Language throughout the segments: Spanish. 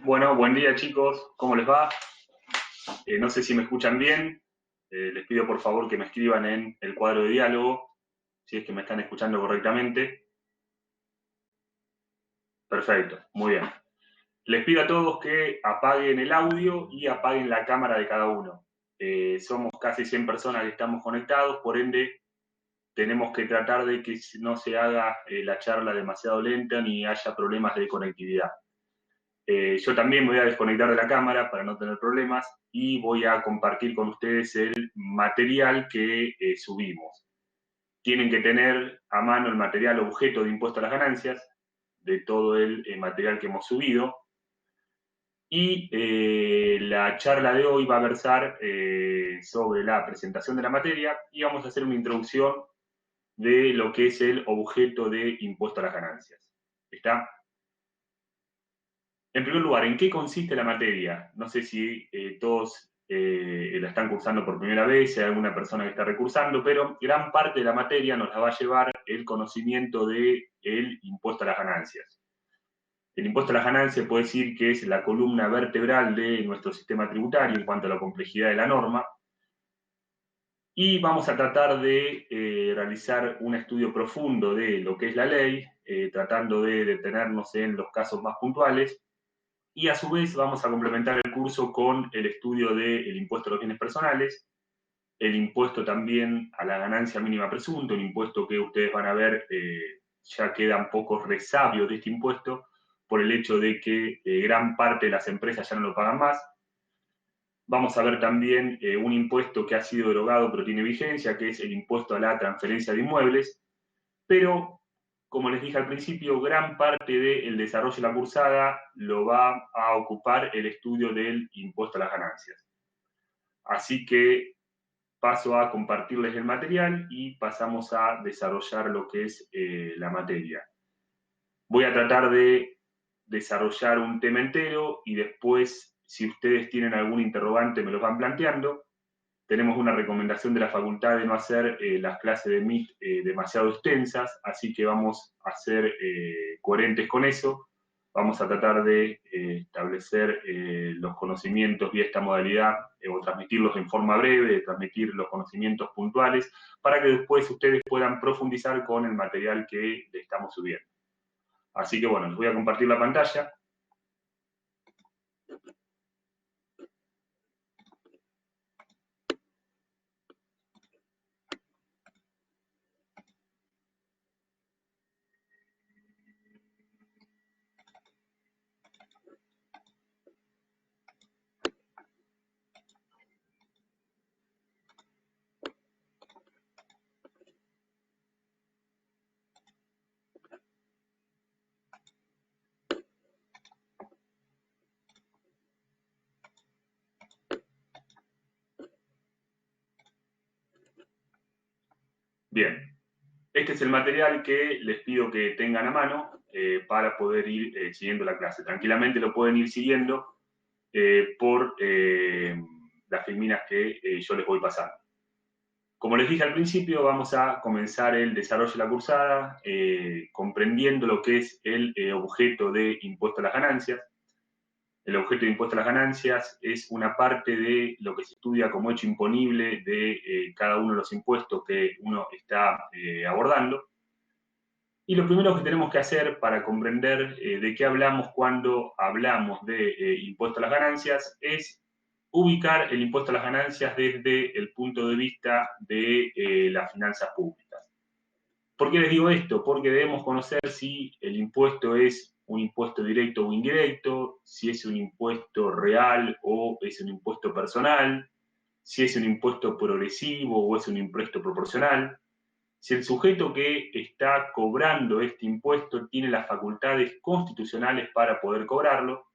Bueno, buen día chicos, ¿cómo les va? No sé si me escuchan bien. Les pido por favor que me escriban en el cuadro de diálogo, si es que me están escuchando correctamente. Perfecto, muy bien. Les pido a todos que apaguen el audio y apaguen la cámara de cada uno. Somos casi 100 personas que estamos conectados, por ende tenemos que tratar de que no se haga la charla demasiado lenta ni haya problemas de conectividad. Yo también me voy a desconectar de la cámara para no tener problemas y voy a compartir con ustedes el material que subimos. Tienen que tener a mano el material objeto de impuesto a las ganancias de todo el material que hemos subido. Y la charla de hoy va a versar sobre la presentación de la materia y vamos a hacer una introducción de lo que es el objeto de impuesto a las ganancias. ¿Está? En primer lugar, ¿en qué consiste la materia? No sé si todos la están cursando por primera vez, si hay alguna persona que está recursando, pero gran parte de la materia nos la va a llevar el conocimiento del impuesto a las ganancias. El impuesto a las ganancias puede decir que es la columna vertebral de nuestro sistema tributario en cuanto a la complejidad de la norma, y vamos a tratar de realizar un estudio profundo de lo que es la ley, tratando de detenernos en los casos más puntuales. Y a su vez vamos a complementar el curso con el estudio del impuesto a los bienes personales, el impuesto también a la ganancia mínima presunta, un impuesto que ustedes van a ver ya quedan pocos resabios de este impuesto por el hecho de que gran parte de las empresas ya no lo pagan más. Vamos a ver también un impuesto que ha sido derogado pero tiene vigencia, que es el impuesto a la transferencia de inmuebles, pero como les dije al principio, gran parte del desarrollo de la cursada lo va a ocupar el estudio del impuesto a las ganancias. Así que paso a compartirles el material y pasamos a desarrollar lo que es la materia. Voy a tratar de desarrollar un tema entero y después, si ustedes tienen algún interrogante, me lo van planteando. Tenemos una recomendación de la facultad de no hacer las clases de MIT demasiado extensas, así que vamos a ser coherentes con eso. Vamos a tratar de establecer los conocimientos vía esta modalidad o transmitirlos en forma breve, de transmitir los conocimientos puntuales, para que después ustedes puedan profundizar con el material que le estamos subiendo. Así que bueno, les voy a compartir la pantalla. Bien, este es el material que les pido que tengan a mano para poder ir siguiendo la clase. Tranquilamente lo pueden ir siguiendo por las filminas que yo les voy pasando. Como les dije al principio, vamos a comenzar el desarrollo de la cursada comprendiendo lo que es el objeto de impuesto a las ganancias. El objeto de impuesto a las ganancias es una parte de lo que se estudia como hecho imponible de cada uno de los impuestos que uno está abordando. Y lo primero que tenemos que hacer para comprender de qué hablamos cuando hablamos de impuesto a las ganancias es ubicar el impuesto a las ganancias desde el punto de vista de las finanzas públicas. ¿Por qué les digo esto? Porque debemos conocer si el impuesto es un impuesto directo o indirecto, si es un impuesto real o es un impuesto personal, si es un impuesto progresivo o es un impuesto proporcional, si el sujeto que está cobrando este impuesto tiene las facultades constitucionales para poder cobrarlo.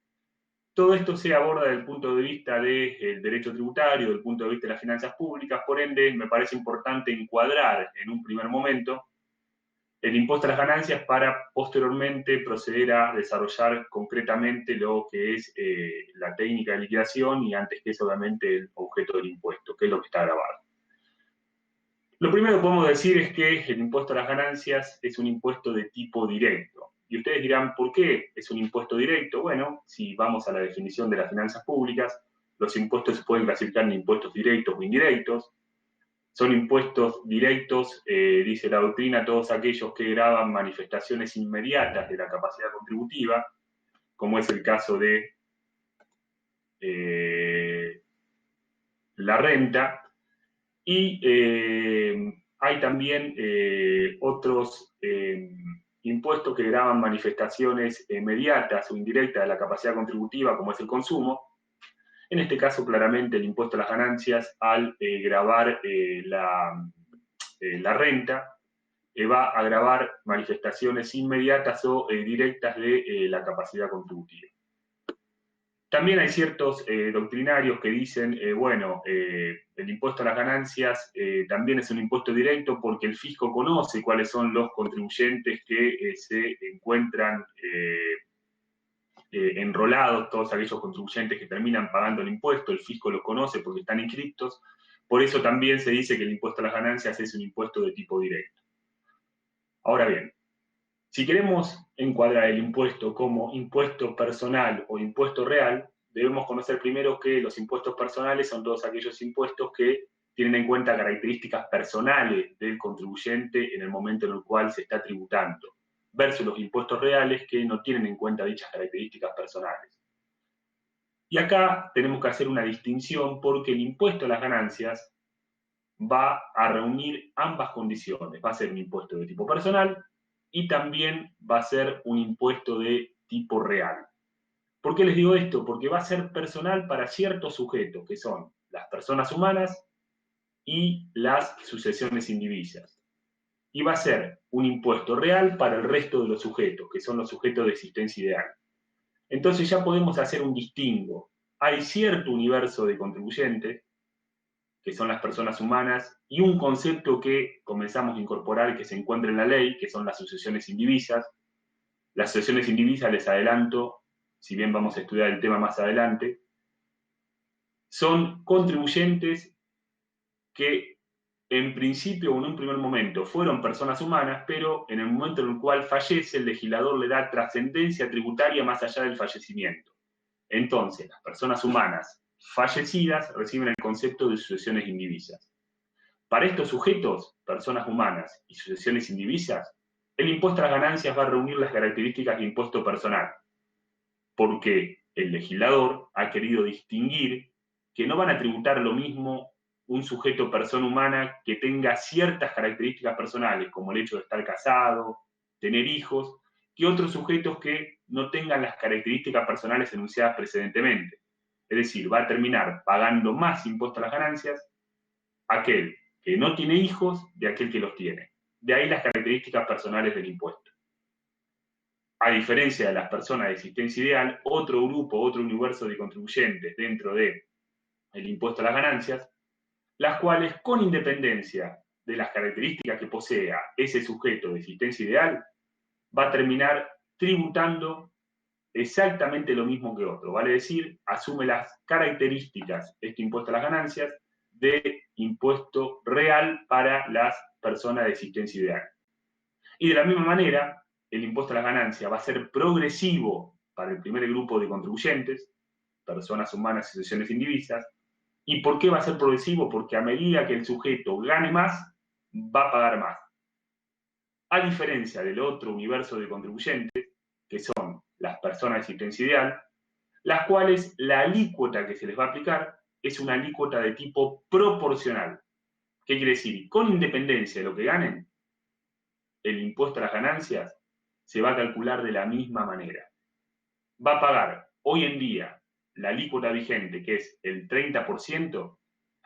Todo esto se aborda desde el punto de vista del derecho tributario, del punto de vista de las finanzas públicas, por ende me parece importante encuadrar en un primer momento el impuesto a las ganancias para posteriormente proceder a desarrollar concretamente lo que es la técnica de liquidación y antes que eso obviamente el objeto del impuesto, que es lo que está grabado. Lo primero que podemos decir es que el impuesto a las ganancias es un impuesto de tipo directo. Y ustedes dirán, ¿por qué es un impuesto directo? Bueno, si vamos a la definición de las finanzas públicas, los impuestos se pueden clasificar en impuestos directos o indirectos. Son impuestos directos, dice la doctrina, todos aquellos que gravan manifestaciones inmediatas de la capacidad contributiva, como es el caso de la renta. Y hay también otros impuestos que gravan manifestaciones mediatas o indirectas de la capacidad contributiva, como es el consumo. En este caso, claramente, el impuesto a las ganancias, al gravar la renta, va a gravar manifestaciones inmediatas o directas de la capacidad contributiva. También hay ciertos doctrinarios que dicen, bueno, el impuesto a las ganancias también es un impuesto directo porque el fisco conoce cuáles son los contribuyentes que se encuentran enrolados, todos aquellos contribuyentes que terminan pagando el impuesto, el fisco los conoce porque están inscriptos. Por eso también se dice que el impuesto a las ganancias es un impuesto de tipo directo. Ahora bien, si queremos encuadrar el impuesto como impuesto personal o impuesto real, debemos conocer primero que los impuestos personales son todos aquellos impuestos que tienen en cuenta características personales del contribuyente en el momento en el cual se está tributando, versus los impuestos reales que no tienen en cuenta dichas características personales. Y acá tenemos que hacer una distinción porque el impuesto a las ganancias va a reunir ambas condiciones. Va a ser un impuesto de tipo personal y también va a ser un impuesto de tipo real. ¿Por qué les digo esto? Porque va a ser personal para ciertos sujetos, que son las personas humanas y las sucesiones indivisas. Y va a ser un impuesto real para el resto de los sujetos, que son los sujetos de existencia ideal. Entonces ya podemos hacer un distingo. Hay cierto universo de contribuyentes, que son las personas humanas, y un concepto que comenzamos a incorporar que se encuentra en la ley, que son las sucesiones indivisas. Las sucesiones indivisas, les adelanto, si bien vamos a estudiar el tema más adelante, son contribuyentes que en principio o en un primer momento fueron personas humanas, pero en el momento en el cual fallece, el legislador le da trascendencia tributaria más allá del fallecimiento. Entonces, las personas humanas fallecidas reciben el concepto de sucesiones indivisas. Para estos sujetos, personas humanas y sucesiones indivisas, el impuesto a las ganancias va a reunir las características de impuesto personal, porque el legislador ha querido distinguir que no van a tributar lo mismo un sujeto persona humana que tenga ciertas características personales, como el hecho de estar casado, tener hijos, que otros sujetos que no tengan las características personales enunciadas precedentemente. Es decir, va a terminar pagando más impuesto a las ganancias aquel que no tiene hijos de aquel que los tiene. De ahí las características personales del impuesto. A diferencia de las personas de existencia ideal, otro grupo, otro universo de contribuyentes dentro del impuesto a las ganancias, las cuales, con independencia de las características que posea ese sujeto de existencia ideal, va a terminar tributando exactamente lo mismo que otro. Vale decir, asume las características, este impuesto a las ganancias, de impuesto real para las personas de existencia ideal. Y de la misma manera, el impuesto a las ganancias va a ser progresivo para el primer grupo de contribuyentes, personas humanas y sucesiones indivisas. ¿Y por qué va a ser progresivo? Porque a medida que el sujeto gane más, va a pagar más. A diferencia del otro universo de contribuyentes, que son las personas de existencia ideal, las cuales la alícuota que se les va a aplicar es una alícuota de tipo proporcional. ¿Qué quiere decir? Con independencia de lo que ganen, el impuesto a las ganancias se va a calcular de la misma manera. Va a pagar hoy en día la alícuota vigente, que es el 30%,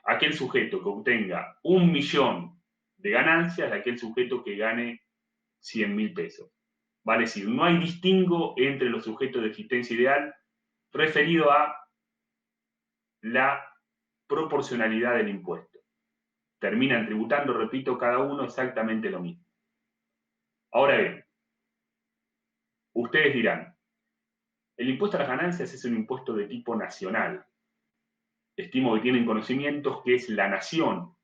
aquel sujeto que obtenga 1.000.000 de ganancias de aquel sujeto que gane 100.000 pesos. Vale decir, no hay distingo entre los sujetos de existencia ideal referido a la proporcionalidad del impuesto. Terminan tributando, repito, cada uno exactamente lo mismo. Ahora bien, ustedes dirán, el impuesto a las ganancias es un impuesto de tipo nacional. Estimo que tienen conocimientos que es la nación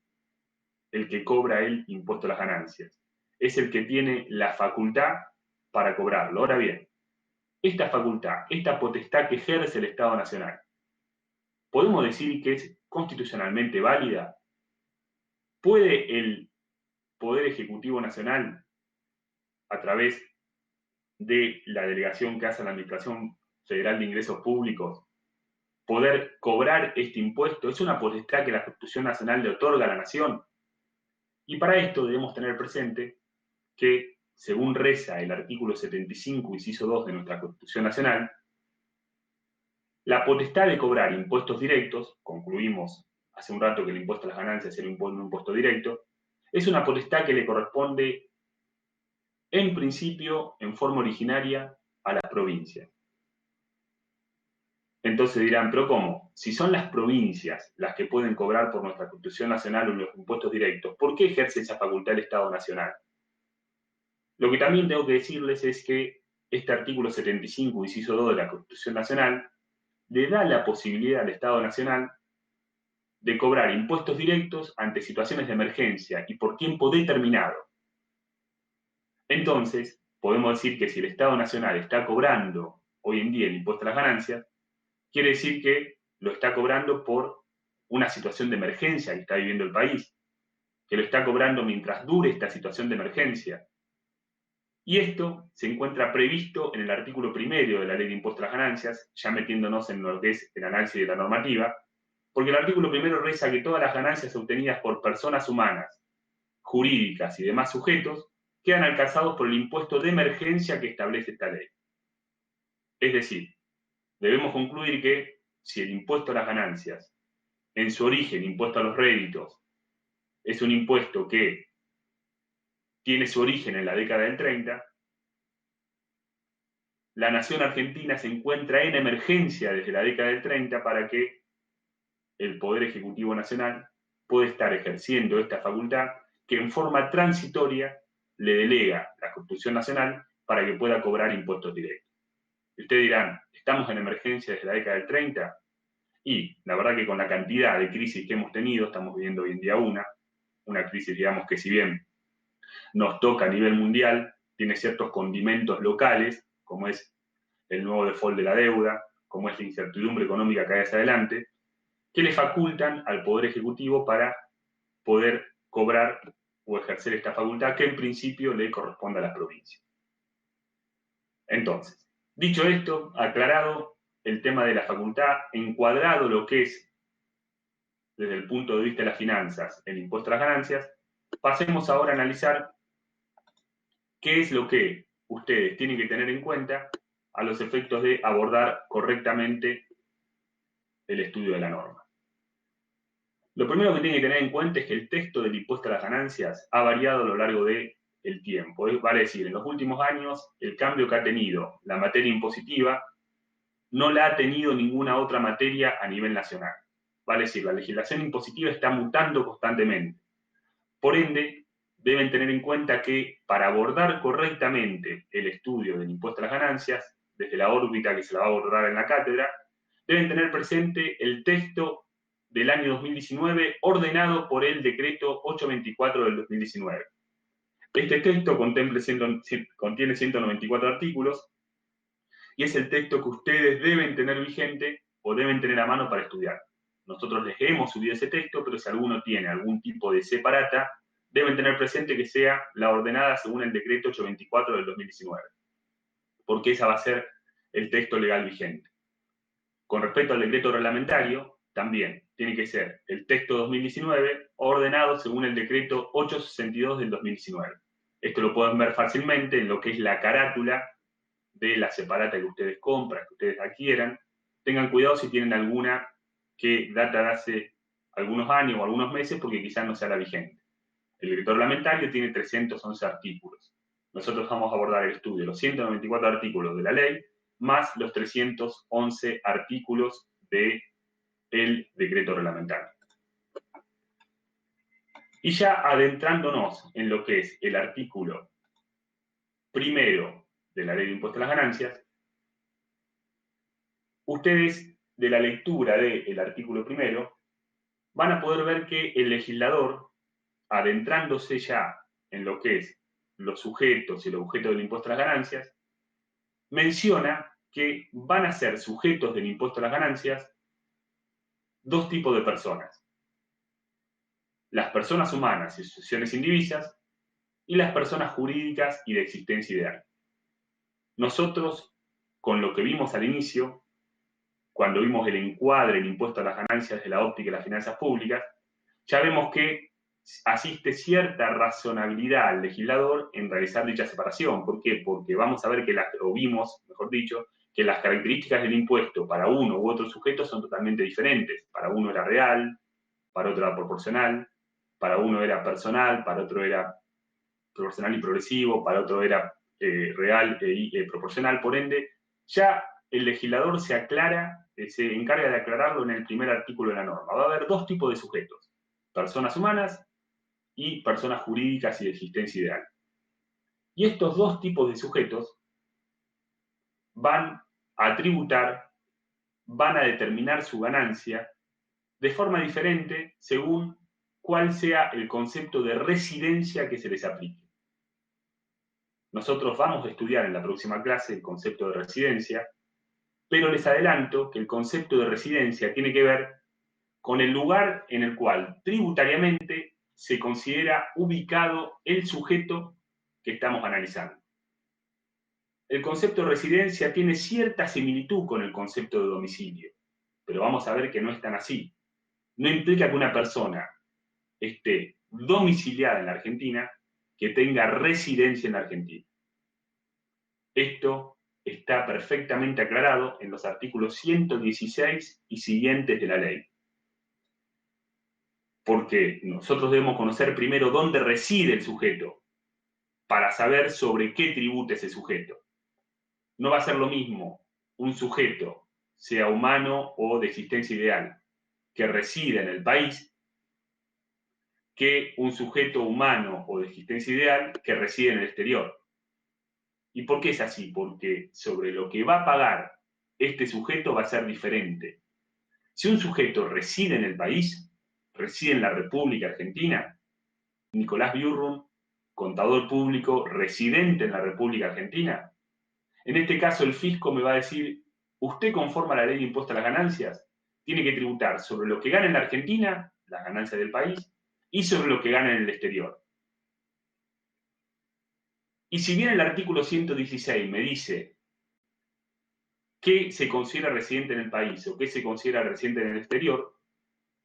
el que cobra el impuesto a las ganancias. Es el que tiene la facultad para cobrarlo. Ahora bien, esta facultad, esta potestad que ejerce el Estado Nacional, ¿podemos decir que es constitucionalmente válida? ¿Puede el Poder Ejecutivo Nacional, a través de la delegación que hace la Administración Federal de Ingresos Públicos, poder cobrar este impuesto? Es una potestad que la Constitución Nacional le otorga a la Nación. Y para esto debemos tener presente que, según reza el artículo 75, inciso 2 de nuestra Constitución Nacional, la potestad de cobrar impuestos directos, concluimos hace un rato que el impuesto a las ganancias era un impuesto directo, es una potestad que le corresponde, en principio, en forma originaria, a las provincias. Entonces dirán, ¿pero cómo? Si son las provincias las que pueden cobrar por nuestra Constitución Nacional los impuestos directos, ¿por qué ejerce esa facultad el Estado Nacional? Lo que también tengo que decirles es que este artículo 75, inciso 2 de la Constitución Nacional, le da la posibilidad al Estado Nacional de cobrar impuestos directos ante situaciones de emergencia y por tiempo determinado. Entonces, podemos decir que si el Estado Nacional está cobrando hoy en día el impuesto a las ganancias, quiere decir que lo está cobrando por una situación de emergencia que está viviendo el país, que lo está cobrando mientras dure esta situación de emergencia. Y esto se encuentra previsto en el artículo 1 de la Ley de Impuesto a las Ganancias, ya metiéndonos en lo que es el análisis de la normativa, porque el artículo 1 reza que todas las ganancias obtenidas por personas humanas, jurídicas y demás sujetos quedan alcanzados por el impuesto de emergencia que establece esta ley. Es decir, debemos concluir que si el impuesto a las ganancias, en su origen, impuesto a los réditos, es un impuesto que tiene su origen en la década del 30, la nación argentina se encuentra en emergencia desde la década del 30 para que el Poder Ejecutivo Nacional pueda estar ejerciendo esta facultad que en forma transitoria le delega la Constitución Nacional para que pueda cobrar impuestos directos. Y ustedes dirán, ¿estamos en emergencia desde la década del 30? Y la verdad que con la cantidad de crisis que hemos tenido, estamos viviendo hoy en día una crisis, digamos, que si bien nos toca a nivel mundial, tiene ciertos condimentos locales, como es el nuevo default de la deuda, como es la incertidumbre económica que hay hacia adelante, que le facultan al Poder Ejecutivo para poder cobrar o ejercer esta facultad que en principio le corresponde a las provincias. Entonces, dicho esto, aclarado el tema de la facultad, encuadrado lo que es, desde el punto de vista de las finanzas, el impuesto a las ganancias, pasemos ahora a analizar qué es lo que ustedes tienen que tener en cuenta a los efectos de abordar correctamente el estudio de la norma. Lo primero que tienen que tener en cuenta es que el texto del impuesto a las ganancias ha variado a lo largo del tiempo. Vale decir, en los últimos años, el cambio que ha tenido la materia impositiva no la ha tenido ninguna otra materia a nivel nacional. Vale decir, la legislación impositiva está mutando constantemente. Por ende, deben tener en cuenta que para abordar correctamente el estudio del impuesto a las ganancias, desde la órbita que se la va a abordar en la cátedra, deben tener presente el texto del año 2019 ordenado por el decreto 824 del 2019. Este texto contiene 194 artículos y es el texto que ustedes deben tener vigente o deben tener a mano para estudiar. Nosotros les hemos subido ese texto, pero si alguno tiene algún tipo de separata, deben tener presente que sea la ordenada según el decreto 824 del 2019, porque esa va a ser el texto legal vigente. Con respecto al decreto reglamentario, también tiene que ser el texto 2019 ordenado según el decreto 862 del 2019. Esto lo pueden ver fácilmente en lo que es la carátula de la separata que ustedes compran, que ustedes adquieran. Tengan cuidado si tienen alguna que data de hace algunos años o algunos meses, porque quizás no sea la vigente. El decreto reglamentario tiene 311 artículos. Nosotros vamos a abordar el estudio de los 194 artículos de la ley, más los 311 artículos del decreto reglamentario. Y ya adentrándonos en lo que es el artículo primero de la ley de impuesto a las ganancias, ustedes de la lectura del artículo primero van a poder ver que el legislador, adentrándose ya en lo que es los sujetos y el objeto del impuesto a las ganancias, menciona que van a ser sujetos del impuesto a las ganancias dos tipos de personas: las personas humanas y sucesiones indivisas y las personas jurídicas y de existencia ideal. Nosotros, con lo que vimos al inicio, cuando vimos el encuadre del impuesto a las ganancias de la óptica y las finanzas públicas, ya vemos que asiste cierta razonabilidad al legislador en realizar dicha separación. ¿Por qué? Porque vamos a ver que vimos, mejor dicho, que las características del impuesto para uno u otro sujeto son totalmente diferentes. Para uno era real, para otro era proporcional, para uno era personal, para otro era proporcional y progresivo, para otro era real y proporcional. Por ende, ya el legislador se encarga de aclararlo en el primer artículo de la norma. Va a haber dos tipos de sujetos: personas humanas y personas jurídicas y de existencia ideal. Y estos dos tipos de sujetos van a tributar, van a determinar su ganancia de forma diferente según cuál sea el concepto de residencia que se les aplique. Nosotros vamos a estudiar en la próxima clase el concepto de residencia, pero les adelanto que el concepto de residencia tiene que ver con el lugar en el cual tributariamente se considera ubicado el sujeto que estamos analizando. El concepto de residencia tiene cierta similitud con el concepto de domicilio, pero vamos a ver que no es tan así. No implica que una persona esté domiciliada en la Argentina que tenga residencia en la Argentina. Esto está perfectamente aclarado en los artículos 116 y siguientes de la ley. Porque nosotros debemos conocer primero dónde reside el sujeto para saber sobre qué tributa ese sujeto. No va a ser lo mismo un sujeto, sea humano o de existencia ideal, que reside en el país, que un sujeto humano o de existencia ideal que reside en el exterior. ¿Y por qué es así? Porque sobre lo que va a pagar este sujeto va a ser diferente. Si un sujeto reside en el país, reside en la República Argentina, Nicolás Biurrum, contador público residente en la República Argentina, en este caso el fisco me va a decir: usted, conforme a la ley de impuesto a las ganancias, tiene que tributar sobre lo que gana en la Argentina, las ganancias del país, y sobre lo que gana en el exterior. Y si bien el artículo 116 me dice qué se considera residente en el país o qué se considera residente en el exterior,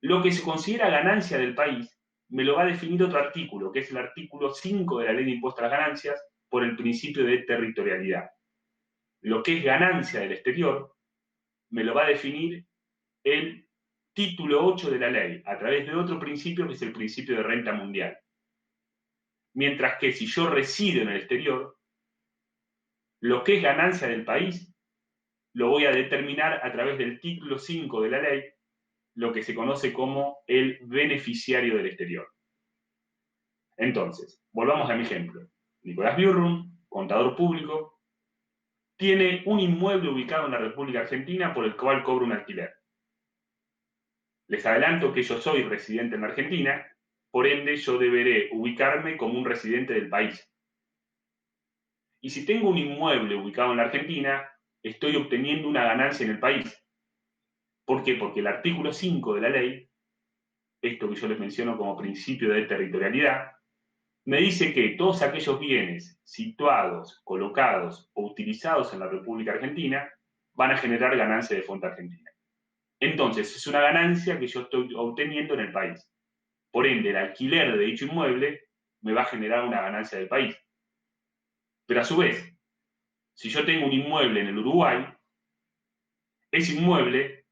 lo que se considera ganancia del país me lo va a definir otro artículo, que es el artículo 5 de la ley de impuesto a las ganancias, por el principio de territorialidad. Lo que es ganancia del exterior me lo va a definir el título 8 de la ley, a través de otro principio que es el principio de renta mundial. Mientras que si yo resido en el exterior, lo que es ganancia del país lo voy a determinar a través del título 5 de la ley, lo que se conoce como el beneficiario del exterior. Entonces, volvamos a mi ejemplo. Nicolás Biurrum, contador público, tiene un inmueble ubicado en la República Argentina por el cual cobra un alquiler. Les adelanto que yo soy residente en la Argentina, por ende yo deberé ubicarme como un residente del país. Y si tengo un inmueble ubicado en la Argentina, estoy obteniendo una ganancia en el país. ¿Por qué? Porque el artículo 5 de la ley, esto que yo les menciono como principio de territorialidad, me dice que todos aquellos bienes situados, colocados o utilizados en la República Argentina van a generar ganancia de fuente argentina. Entonces, es una ganancia que yo estoy obteniendo en el país. Por ende, el alquiler de dicho inmueble me va a generar una ganancia del país. Pero a su vez, si yo tengo un inmueble en el Uruguay, ese inmueble,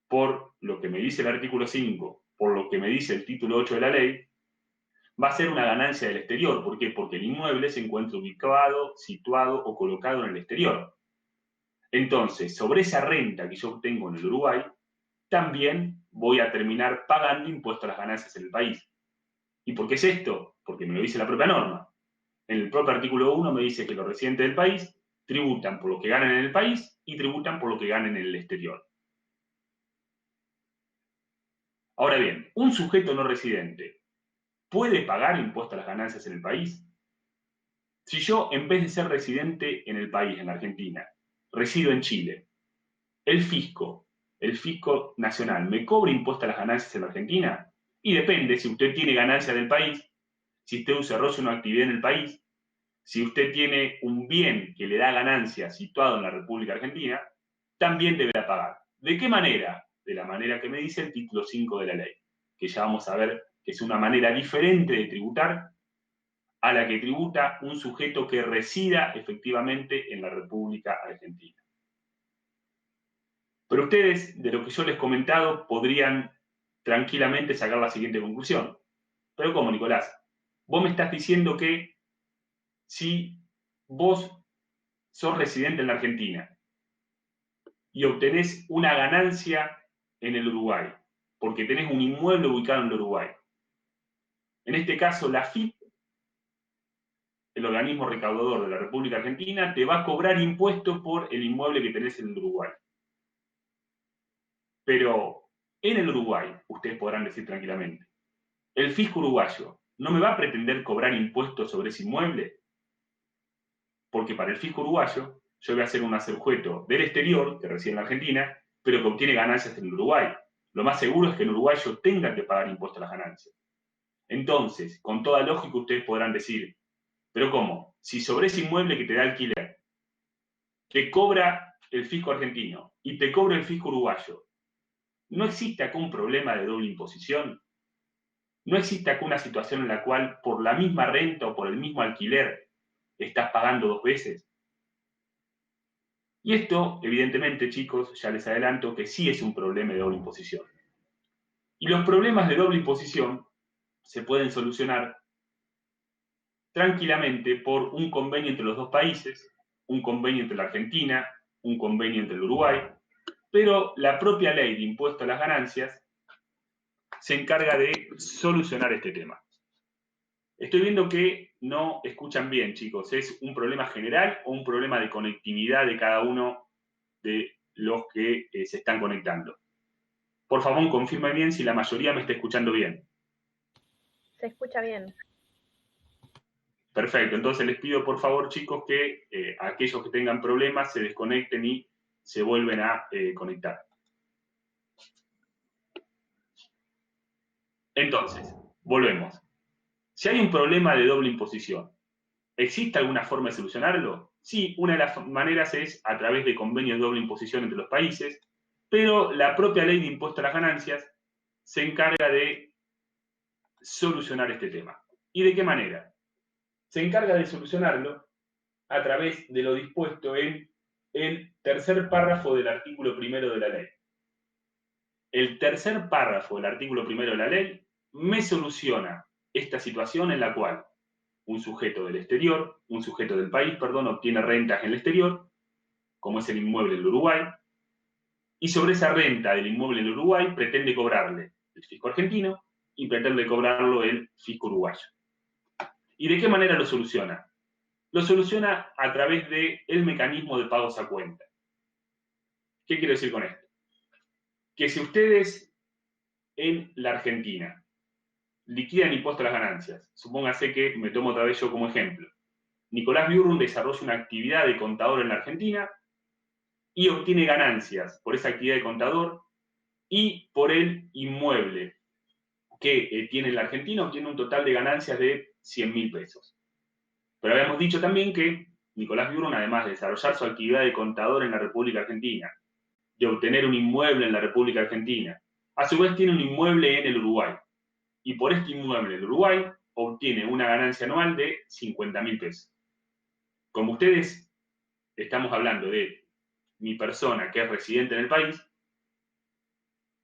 por lo que me dice el artículo 5, por lo que me dice el título 8 de la ley, va a ser una ganancia del exterior. ¿Por qué? Porque el inmueble se encuentra ubicado, situado o colocado en el exterior. Entonces, sobre esa renta que yo obtengo en el Uruguay, también voy a terminar pagando impuestos a las ganancias en el país. ¿Y por qué es esto? Porque me lo dice la propia norma. En el propio artículo 1 me dice que los residentes del país tributan por lo que ganan en el país y tributan por lo que ganan en el exterior. Ahora bien, ¿un sujeto no residente puede pagar impuestos a las ganancias en el país? Si yo, en vez de ser residente en el país, en la Argentina, resido en Chile, el fisco nacional, ¿me cobra impuesto a las ganancias en la Argentina? Y depende, si usted tiene ganancias del país, si usted desarrolla una actividad en el país, si usted tiene un bien que le da ganancia situado en la República Argentina, también deberá pagar. ¿De qué manera? De la manera que me dice el título 5 de la ley, que ya vamos a ver que es una manera diferente de tributar a la que tributa un sujeto que resida efectivamente en la República Argentina. Pero ustedes, de lo que yo les he comentado, podrían tranquilamente sacar la siguiente conclusión. ¿Pero cómo, Nicolás? Vos me estás diciendo que si vos sos residente en la Argentina y obtenés una ganancia en el Uruguay, porque tenés un inmueble ubicado en el Uruguay. En este caso, la AFIP, el organismo recaudador de la República Argentina, te va a cobrar impuestos por el inmueble que tenés en el Uruguay. Pero en el Uruguay, ustedes podrán decir tranquilamente, el fisco uruguayo no me va a pretender cobrar impuestos sobre ese inmueble, porque para el fisco uruguayo yo voy a ser un sujeto del exterior, que reside en la Argentina, pero que obtiene ganancias en el Uruguay. Lo más seguro es que el uruguayo tenga que pagar impuestos a las ganancias. Entonces, con toda lógica, ustedes podrán decir, ¿pero cómo? Si sobre ese inmueble que te da alquiler, te cobra el fisco argentino y te cobra el fisco uruguayo, ¿no existe acá un problema de doble imposición? ¿No existe acá una situación en la cual por la misma renta o por el mismo alquiler estás pagando dos veces? Y esto, evidentemente, chicos, ya les adelanto que sí es un problema de doble imposición. Y los problemas de doble imposición se pueden solucionar tranquilamente por un convenio entre los dos países, un convenio entre la Argentina, un convenio entre el Uruguay, pero la propia ley de impuesto a las ganancias se encarga de solucionar este tema. Estoy viendo que no escuchan bien, chicos. ¿Es un problema general o un problema de conectividad de cada uno de los que se están conectando? Por favor, confirmen bien si la mayoría me está escuchando bien. Se escucha bien. Perfecto. Entonces les pido, por favor, chicos, que aquellos que tengan problemas se desconecten y se vuelven a conectar. Entonces, volvemos. Si hay un problema de doble imposición, ¿existe alguna forma de solucionarlo? Sí, una de las maneras es a través de convenios de doble imposición entre los países, pero la propia ley de impuesto a las ganancias se encarga de solucionar este tema. ¿Y de qué manera? Se encarga de solucionarlo a través de lo dispuesto en el tercer párrafo del artículo primero de la ley. El tercer párrafo del artículo primero de la ley me soluciona esta situación en la cual un sujeto del exterior, un sujeto del país, perdón, obtiene rentas en el exterior, como es el inmueble en el Uruguay, y sobre esa renta del inmueble en el Uruguay pretende cobrarle el fisco argentino y pretende cobrarlo el fisco uruguayo. ¿Y de qué manera lo soluciona? Lo soluciona a través del mecanismo de pagos a cuenta. ¿Qué quiero decir con esto? Que si ustedes en la Argentina liquidan impuestos a las ganancias, supóngase que me tomo otra vez yo como ejemplo, Nicolás Biurrun desarrolla una actividad de contador en la Argentina y obtiene ganancias por esa actividad de contador y por el inmueble que tiene en la Argentina, obtiene un total de ganancias de 100.000 pesos. Pero habíamos dicho también que Nicolás Biurrun, además de desarrollar su actividad de contador en la República Argentina, de obtener un inmueble en la República Argentina, a su vez tiene un inmueble en el Uruguay. Y por este inmueble en el Uruguay obtiene una ganancia anual de 50.000 pesos. Como ustedes estamos hablando de mi persona que es residente en el país,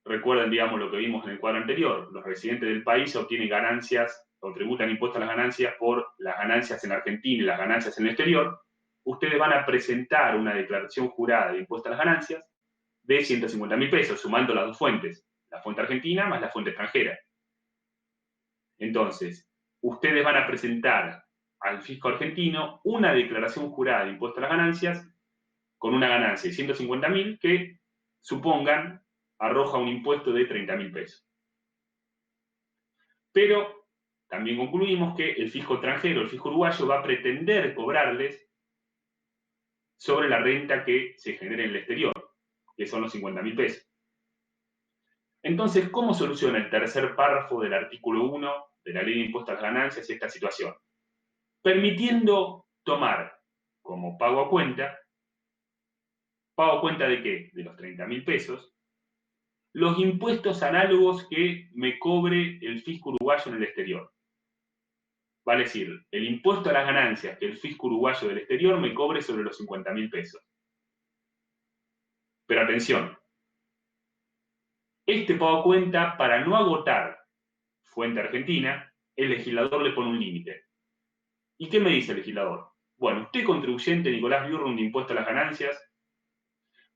recuerden, digamos, lo que vimos en el cuadro anterior, los residentes del país obtienen ganancias o tributan impuestos a las ganancias por las ganancias en Argentina y las ganancias en el exterior. Ustedes van a presentar una declaración jurada de impuestos a las ganancias de 150.000 pesos, sumando las dos fuentes, la fuente argentina más la fuente extranjera. Entonces, ustedes van a presentar al fisco argentino una declaración jurada de impuestos a las ganancias con una ganancia de 150.000 que, supongan, arroja un impuesto de 30.000 pesos. Pero también concluimos que el fisco extranjero, el fisco uruguayo, va a pretender cobrarles sobre la renta que se genere en el exterior, que son los 50.000 pesos. Entonces, ¿cómo soluciona el tercer párrafo del artículo 1 de la Ley de Impuestos a las Ganancias esta situación? Permitiendo tomar como pago a cuenta ¿de qué? De los 30.000 pesos, los impuestos análogos que me cobre el fisco uruguayo en el exterior. Vale decir, el impuesto a las ganancias que el fisco uruguayo del exterior me cobre sobre los 50.000 pesos. Pero atención, este pago a cuenta, para no agotar fuente argentina, el legislador le pone un límite. ¿Y qué me dice el legislador? Bueno, usted, contribuyente Nicolás Biurrum de impuesto a las ganancias,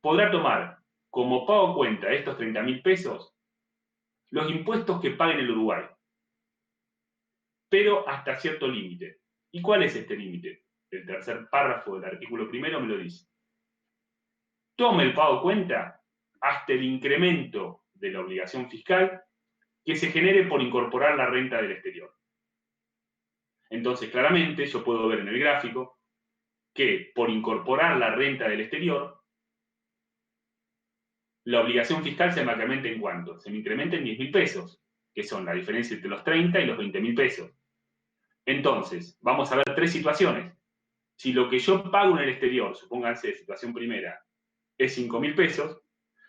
podrá tomar como pago a cuenta de estos 30.000 pesos los impuestos que pague en el Uruguay, pero hasta cierto límite. ¿Y cuál es este límite? El tercer párrafo del artículo primero me lo dice. Tome el pago a cuenta hasta el incremento de la obligación fiscal que se genere por incorporar la renta del exterior. Entonces, claramente, yo puedo ver en el gráfico que por incorporar la renta del exterior, la obligación fiscal se me incrementa en ¿cuánto? Se me incrementa en 10.000 pesos, que son la diferencia entre los 30 y los 20.000 pesos. Entonces, vamos a ver tres situaciones. Si lo que yo pago en el exterior, supónganse, situación primera, es 5.000 pesos,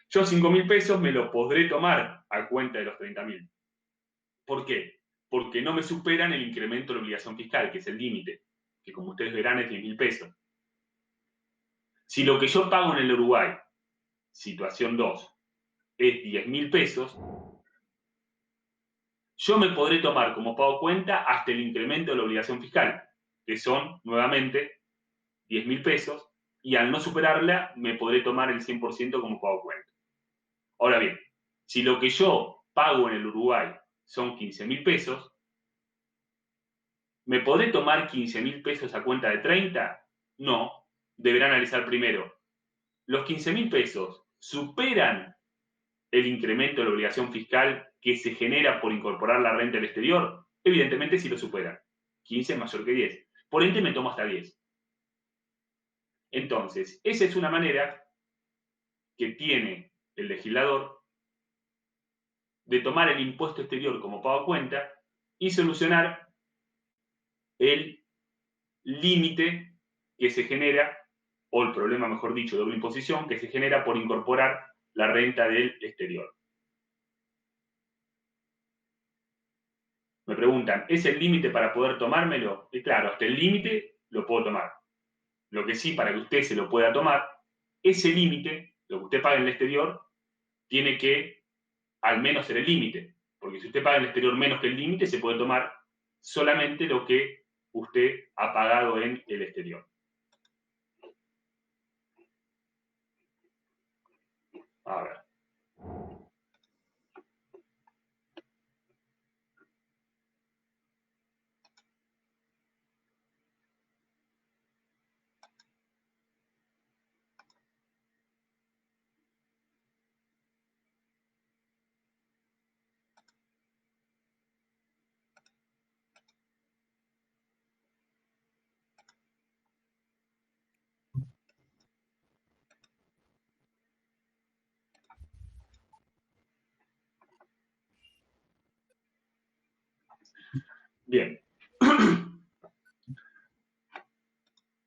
yo 5.000 pesos me lo podré tomar a cuenta de los 30.000. ¿Por qué? Porque no me superan el incremento de la obligación fiscal, que es el límite, que como ustedes verán es 10.000 pesos. Si lo que yo pago en el Uruguay, situación 2, es 10.000 pesos, yo me podré tomar como pago cuenta hasta el incremento de la obligación fiscal, que son, nuevamente, 10.000 pesos, y al no superarla, me podré tomar el 100% como pago cuenta. Ahora bien, si lo que yo pago en el Uruguay son 15.000 pesos, ¿me podré tomar 15.000 pesos a cuenta de 30? No, deberá analizar primero. ¿Los 15.000 pesos superan el incremento de la obligación fiscal que se genera por incorporar la renta del exterior? Evidentemente sí lo superan. 15 es mayor que 10. Por ende me tomo hasta 10. Entonces, esa es una manera que tiene el legislador de tomar el impuesto exterior como pago a cuenta y solucionar el límite que se genera, o el problema, mejor dicho, de doble imposición, que se genera por incorporar la renta del exterior. Me preguntan, ¿es el límite para poder tomármelo? Y claro, hasta el límite lo puedo tomar. Lo que sí, para que usted se lo pueda tomar, ese límite, lo que usted paga en el exterior, tiene que al menos ser el límite. Porque si usted paga en el exterior menos que el límite, se puede tomar solamente lo que usted ha pagado en el exterior. A ver. Bien.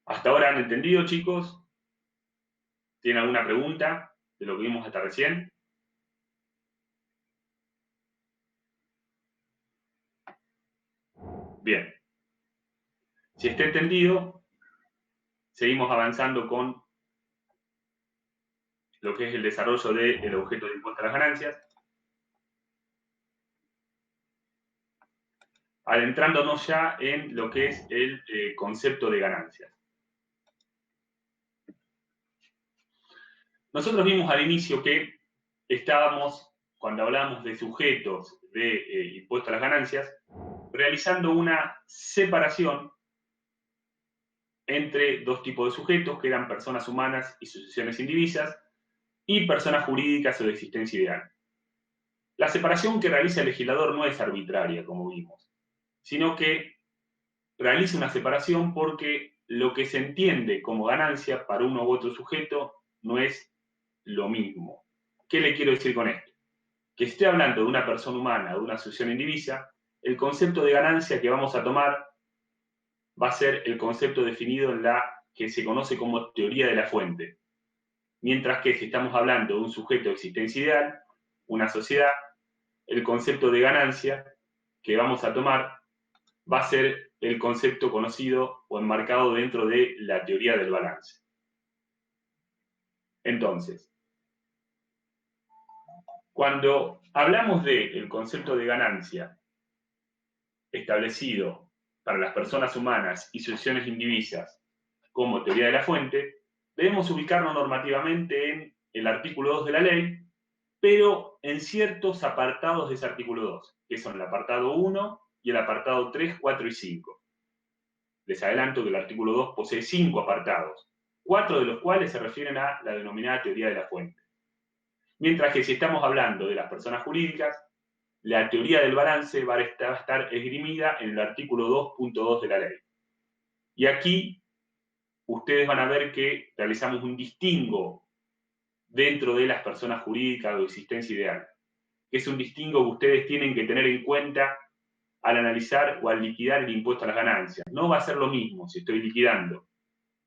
¿Hasta ahora han entendido, chicos? ¿Tienen alguna pregunta de lo que vimos hasta recién? Bien. Si está entendido, seguimos avanzando con lo que es el desarrollo del objeto de impuesto a las ganancias. Adentrándonos ya en lo que es el concepto de ganancias. Nosotros vimos al inicio que estábamos, cuando hablamos de sujetos de impuesto a las ganancias, realizando una separación entre dos tipos de sujetos, que eran personas humanas y sucesiones indivisas, y personas jurídicas o de existencia ideal. La separación que realiza el legislador no es arbitraria, como vimos. sino que realiza una separación porque lo que se entiende como ganancia para uno u otro sujeto no es lo mismo. ¿Qué le quiero decir con esto? Que si estoy hablando de una persona humana, de una asociación indivisa, el concepto de ganancia que vamos a tomar va a ser el concepto definido en la que se conoce como teoría de la fuente. Mientras que si estamos hablando de un sujeto de existencia ideal, una sociedad, el concepto de ganancia que vamos a tomar va a ser el concepto conocido o enmarcado dentro de la teoría del balance. Entonces, cuando hablamos del concepto de ganancia establecido para las personas humanas y sucesiones indivisas como teoría de la fuente, debemos ubicarnos normativamente en el artículo 2 de la ley, pero en ciertos apartados de ese artículo 2, que son el apartado 1 y el apartado 3, 4 y 5. Les adelanto que el artículo 2 posee 5 apartados, 4 de los cuales se refieren a la denominada teoría de la fuente. Mientras que si estamos hablando de las personas jurídicas, la teoría del balance va a estar esgrimida en el artículo 2.2 de la ley. Y aquí ustedes van a ver que realizamos un distingo dentro de las personas jurídicas o existencia ideal, que es un distingo que ustedes tienen que tener en cuenta al analizar o al liquidar el impuesto a las ganancias. No va a ser lo mismo si estoy liquidando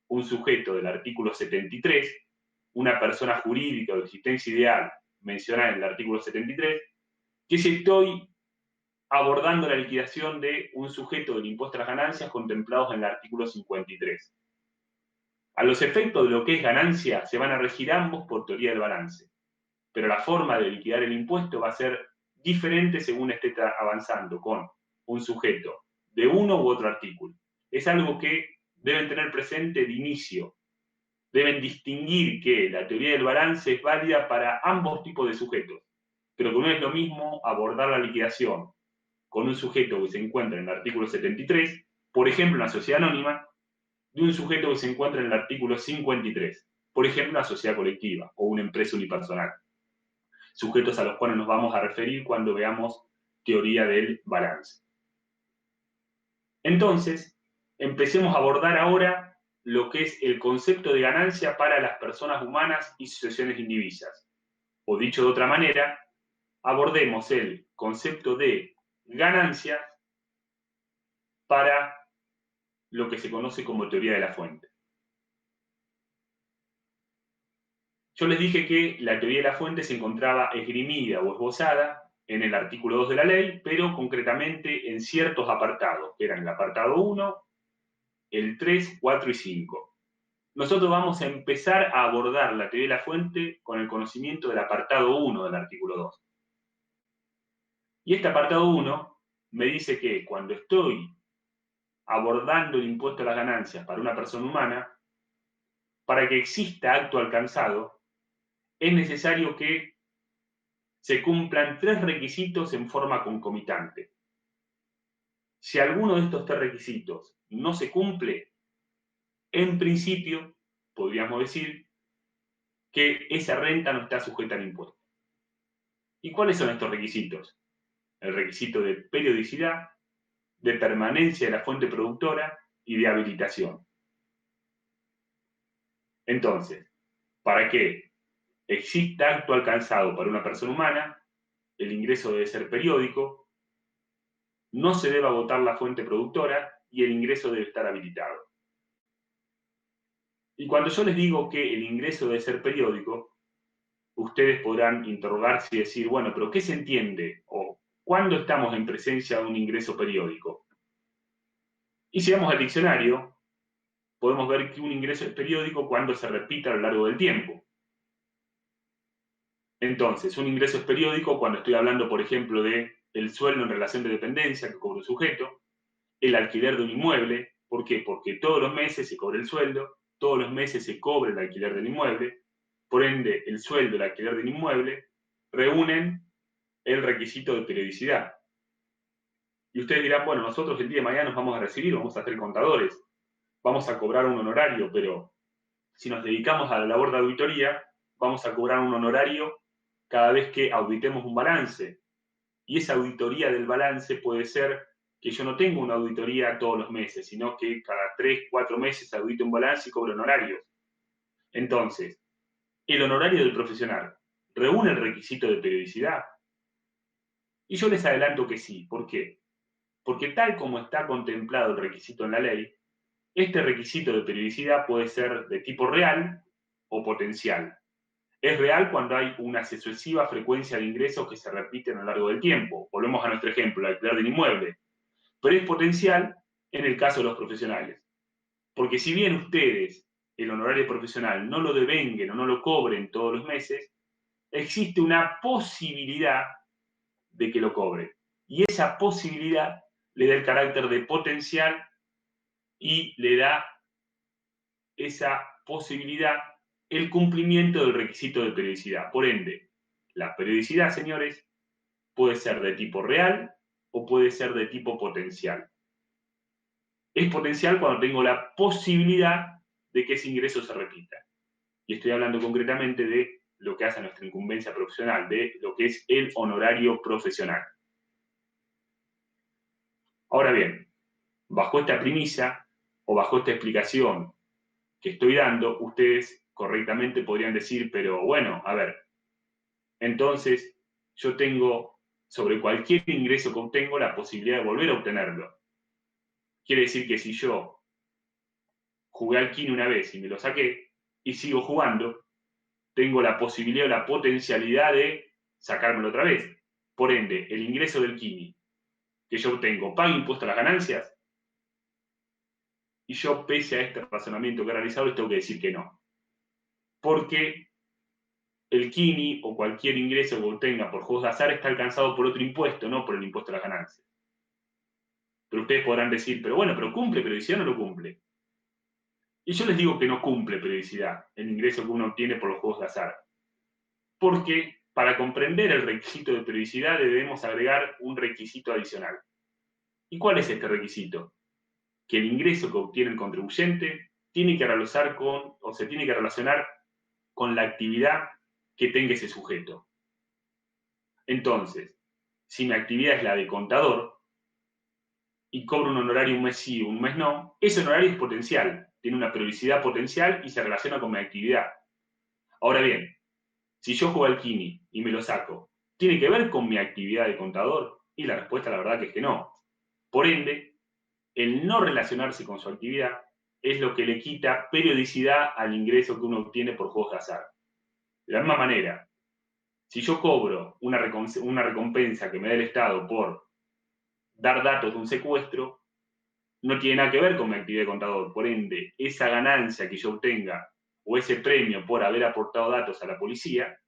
un sujeto del artículo 73, una persona jurídica o de existencia ideal mencionada en el artículo 73, que si estoy abordando la liquidación de un sujeto del impuesto a las ganancias contemplados en el artículo 53. A los efectos de lo que es ganancia se van a regir ambos por teoría del balance, pero la forma de liquidar el impuesto va a ser diferente según esté avanzando con un sujeto de uno u otro artículo. Es algo que deben tener presente de inicio. Deben distinguir que la teoría del balance es válida para ambos tipos de sujetos, pero que no es lo mismo abordar la liquidación con un sujeto que se encuentra en el artículo 73, por ejemplo, una sociedad anónima, de un sujeto que se encuentra en el artículo 53, por ejemplo, una sociedad colectiva o una empresa unipersonal, sujetos a los cuales nos vamos a referir cuando veamos teoría del balance. Entonces, empecemos a abordar ahora lo que es el concepto de ganancia para las personas humanas y sucesiones indivisas. O dicho de otra manera, abordemos el concepto de ganancia para lo que se conoce como teoría de la fuente. Yo les dije que la teoría de la fuente se encontraba esgrimida o esbozada en el artículo 2 de la ley, pero concretamente en ciertos apartados, que eran el apartado 1, el 3, 4 y 5. Nosotros vamos a empezar a abordar la teoría de la fuente con el conocimiento del apartado 1 del artículo 2. Y este apartado 1 me dice que cuando estoy abordando el impuesto a las ganancias para una persona humana, para que exista acto alcanzado, es necesario que se cumplan 3 requisitos en forma concomitante. Si alguno de estos 3 requisitos no se cumple, en principio podríamos decir que esa renta no está sujeta al impuesto. ¿Y cuáles son estos requisitos? El requisito de periodicidad, de permanencia de la fuente productora y de habilitación. Entonces, para que exista acto alcanzado para una persona humana, el ingreso debe ser periódico, no se debe agotar la fuente productora y el ingreso debe estar habilitado. Y cuando yo les digo que el ingreso debe ser periódico, ustedes podrán interrogarse y decir, bueno, pero ¿qué se entiende? ¿O cuándo estamos en presencia de un ingreso periódico? Y si vamos al diccionario, podemos ver que un ingreso es periódico cuando se repite a lo largo del tiempo. Entonces, un ingreso es periódico cuando estoy hablando, por ejemplo, de el sueldo en relación de dependencia que cobra un sujeto, el alquiler de un inmueble. ¿Por qué? Porque todos los meses se cobra el sueldo, todos los meses se cobra el alquiler del inmueble, por ende, el sueldo y el alquiler del inmueble reúnen el requisito de periodicidad. Y ustedes dirán, bueno, nosotros el día de mañana nos vamos a recibir, vamos a ser contadores, vamos a cobrar un honorario, pero si nos dedicamos a la labor de auditoría, vamos a cobrar un honorario cada vez que auditemos un balance. Y esa auditoría del balance puede ser que yo no tengo una auditoría todos los meses, sino que cada 3, 4 meses audito un balance y cobro honorarios. Entonces, ¿el honorario del profesional reúne el requisito de periodicidad? Y yo les adelanto que sí. ¿Por qué? Porque tal como está contemplado el requisito en la ley, este requisito de periodicidad puede ser de tipo real o potencial. Es real cuando hay una sucesiva frecuencia de ingresos que se repiten a lo largo del tiempo. Volvemos a nuestro ejemplo, el alquiler del inmueble. Pero es potencial en el caso de los profesionales. Porque si bien ustedes el honorario profesional no lo devenguen o no lo cobren todos los meses, existe una posibilidad de que lo cobren. Y esa posibilidad le da el carácter de potencial y le da esa posibilidad el cumplimiento del requisito de periodicidad. Por ende, la periodicidad, señores, puede ser de tipo real o puede ser de tipo potencial. Es potencial cuando tengo la posibilidad de que ese ingreso se repita. Y estoy hablando concretamente de lo que hace nuestra incumbencia profesional, de lo que es el honorario profesional. Ahora bien, bajo esta premisa o bajo esta explicación que estoy dando, ustedes correctamente podrían decir, pero bueno, a ver, entonces yo tengo sobre cualquier ingreso que obtengo la posibilidad de volver a obtenerlo. Quiere decir que si yo jugué al Kini una vez y me lo saqué y sigo jugando, tengo la posibilidad o la potencialidad de sacármelo otra vez. Por ende, el ingreso del Kini que yo obtengo, ¿paga impuesto a las ganancias? Y yo, pese a este razonamiento que he realizado, les tengo que decir que no. Porque el Kini o cualquier ingreso que obtenga por juegos de azar está alcanzado por otro impuesto, no por el impuesto a las ganancias. Pero ustedes podrán decir, pero bueno, ¿pero cumple periodicidad o no lo cumple? Y yo les digo que no cumple periodicidad el ingreso que uno obtiene por los juegos de azar. Porque para comprender el requisito de periodicidad debemos agregar un requisito adicional. ¿Y cuál es este requisito? Que el ingreso que obtiene el contribuyente tiene que realizar con, o se tiene que relacionar con la actividad que tenga ese sujeto. Entonces, si mi actividad es la de contador y cobro un honorario un mes sí, un mes no, ese honorario es potencial, tiene una periodicidad potencial y se relaciona con mi actividad. Ahora bien, si yo juego al Kini y me lo saco, ¿tiene que ver con mi actividad de contador? Y la respuesta, la verdad, que es que no. Por ende, el no relacionarse con su actividad es lo que le quita periodicidad al ingreso que uno obtiene por juegos de azar. De la misma manera, si yo cobro una recompensa que me da el Estado por dar datos de un secuestro, no tiene nada que ver con mi actividad de contador. Por ende, esa ganancia que yo obtenga o ese premio por haber aportado datos a la policía,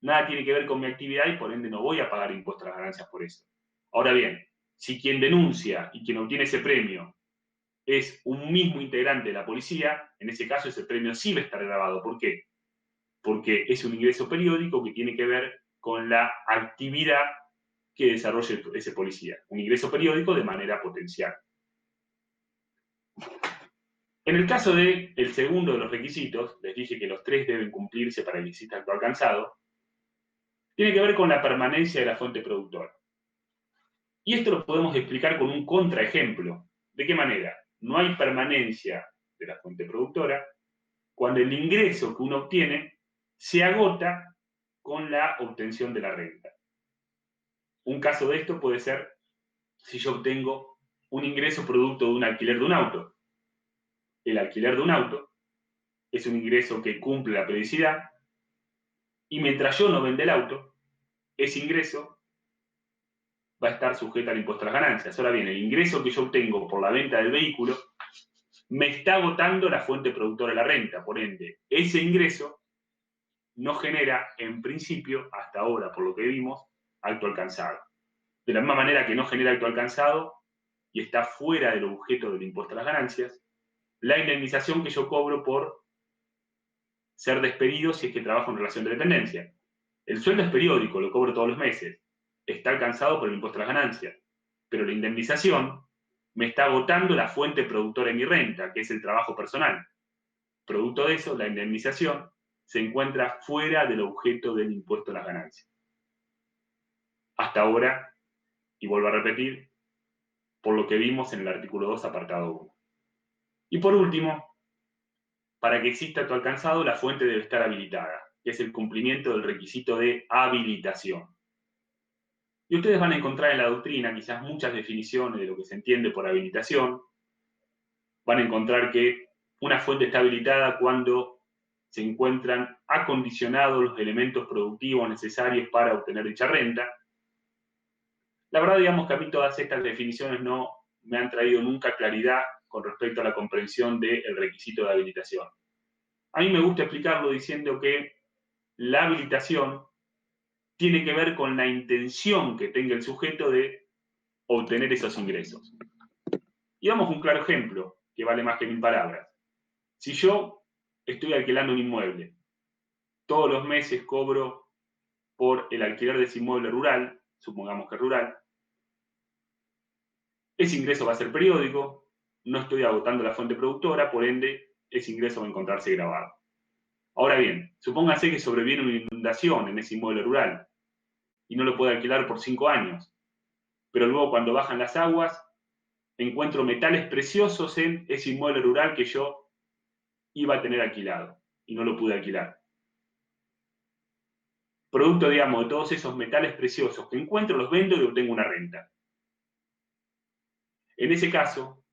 nada tiene que ver con mi actividad y por ende no voy a pagar impuestos a las ganancias por eso. Ahora bien, si quien denuncia y quien obtiene ese premio es un mismo integrante de la policía, en ese caso ese premio sí va a estar grabado. ¿Por qué? Porque es un ingreso periódico que tiene que ver con la actividad que desarrolle ese policía. Un ingreso periódico de manera potencial. En el caso del segundo de los requisitos, les dije que los tres deben cumplirse para que exista acto alcanzado, tiene que ver con la permanencia de la fuente productora. Y esto lo podemos explicar con un contraejemplo. ¿De qué manera? No hay permanencia de la fuente productora cuando el ingreso que uno obtiene se agota con la obtención de la renta. Un caso de esto puede ser si yo obtengo un ingreso producto de un alquiler de un auto. El alquiler de un auto es un ingreso que cumple la periodicidad y mientras yo no venda el auto, ese ingreso va a estar sujeto al impuesto a las ganancias. Ahora bien, el ingreso que yo obtengo por la venta del vehículo me está agotando la fuente productora de la renta. Por ende, ese ingreso no genera, en principio, hasta ahora, por lo que vimos, acto alcanzado. De la misma manera que no genera acto alcanzado y está fuera del objeto del impuesto a las ganancias, la indemnización que yo cobro por ser despedido si es que trabajo en relación de dependencia. El sueldo es periódico, lo cobro todos los meses. Está alcanzado por el impuesto a las ganancias. Pero la indemnización me está agotando la fuente productora de mi renta, que es el trabajo personal. Producto de eso, la indemnización se encuentra fuera del objeto del impuesto a las ganancias. Hasta ahora, y vuelvo a repetir, por lo que vimos en el artículo 2, apartado 1. Y por último, para que exista acto alcanzado, la fuente debe estar habilitada, que es el cumplimiento del requisito de habilitación. Y ustedes van a encontrar en la doctrina quizás muchas definiciones de lo que se entiende por habilitación. Van a encontrar que una fuente está habilitada cuando se encuentran acondicionados los elementos productivos necesarios para obtener dicha renta. La verdad, digamos que a mí todas estas definiciones no me han traído nunca claridad con respecto a la comprensión del requisito de habilitación. A mí me gusta explicarlo diciendo que la habilitación tiene que ver con la intención que tenga el sujeto de obtener esos ingresos. Y damos un claro ejemplo, que vale más que 1000 palabras. Si yo estoy alquilando un inmueble, todos los meses cobro por el alquiler de ese inmueble rural, supongamos que es rural, ese ingreso va a ser periódico, no estoy agotando la fuente productora, por ende, ese ingreso va a encontrarse grabado. Ahora bien, supóngase que sobreviene una inundación en ese inmueble rural y no lo puedo alquilar por 5 años, pero luego cuando bajan las aguas, encuentro metales preciosos en ese inmueble rural que yo iba a tener alquilado y no lo pude alquilar. Producto, digamos, de todos esos metales preciosos que encuentro, los vendo y obtengo una renta. En ese caso,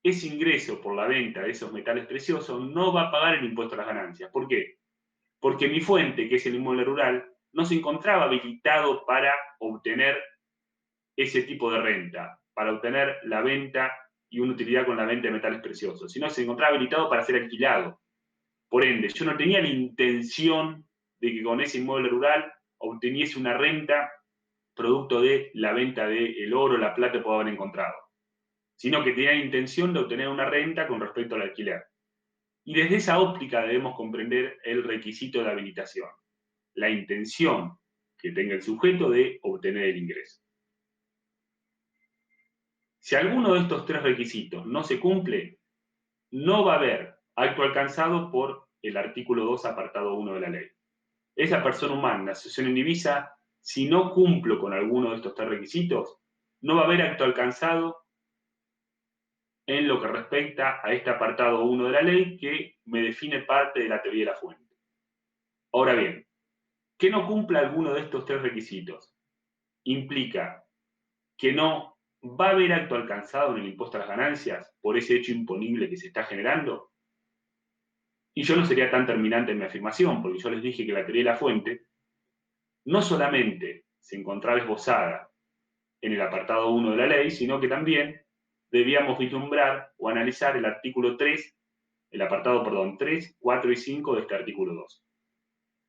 ese ingreso por la venta de esos metales preciosos no va a pagar el impuesto a las ganancias. ¿Por qué? Porque mi fuente, que es el inmueble rural, no se encontraba habilitado para obtener ese tipo de renta, para obtener la venta y una utilidad con la venta de metales preciosos, sino se encontraba habilitado para ser alquilado. Por ende, yo no tenía la intención de que con ese inmueble rural obteniese una renta producto de la venta del oro, la plata que puedo haber encontrado, sino que tenía la intención de obtener una renta con respecto al alquiler. Y desde esa óptica debemos comprender el requisito de habilitación, la intención que tenga el sujeto de obtener el ingreso. Si alguno de estos 3 requisitos no se cumple, no va a haber acto alcanzado por el artículo 2, apartado 1 de la ley. Esa persona humana, la asociación indivisa, si no cumplo con alguno de estos 3 requisitos, no va a haber acto alcanzado en lo que respecta a este apartado 1 de la ley que me define parte de la teoría de la fuente. Ahora bien, que no cumpla alguno de estos 3 requisitos implica que no va a haber acto alcanzado en el impuesto a las ganancias por ese hecho imponible que se está generando. Y yo no sería tan terminante en mi afirmación, porque yo les dije que la teoría de la fuente no solamente se encontraba esbozada en el apartado 1 de la ley, sino que también debíamos vislumbrar o analizar el artículo 3, el apartado, 3, 4 y 5 de este artículo 2.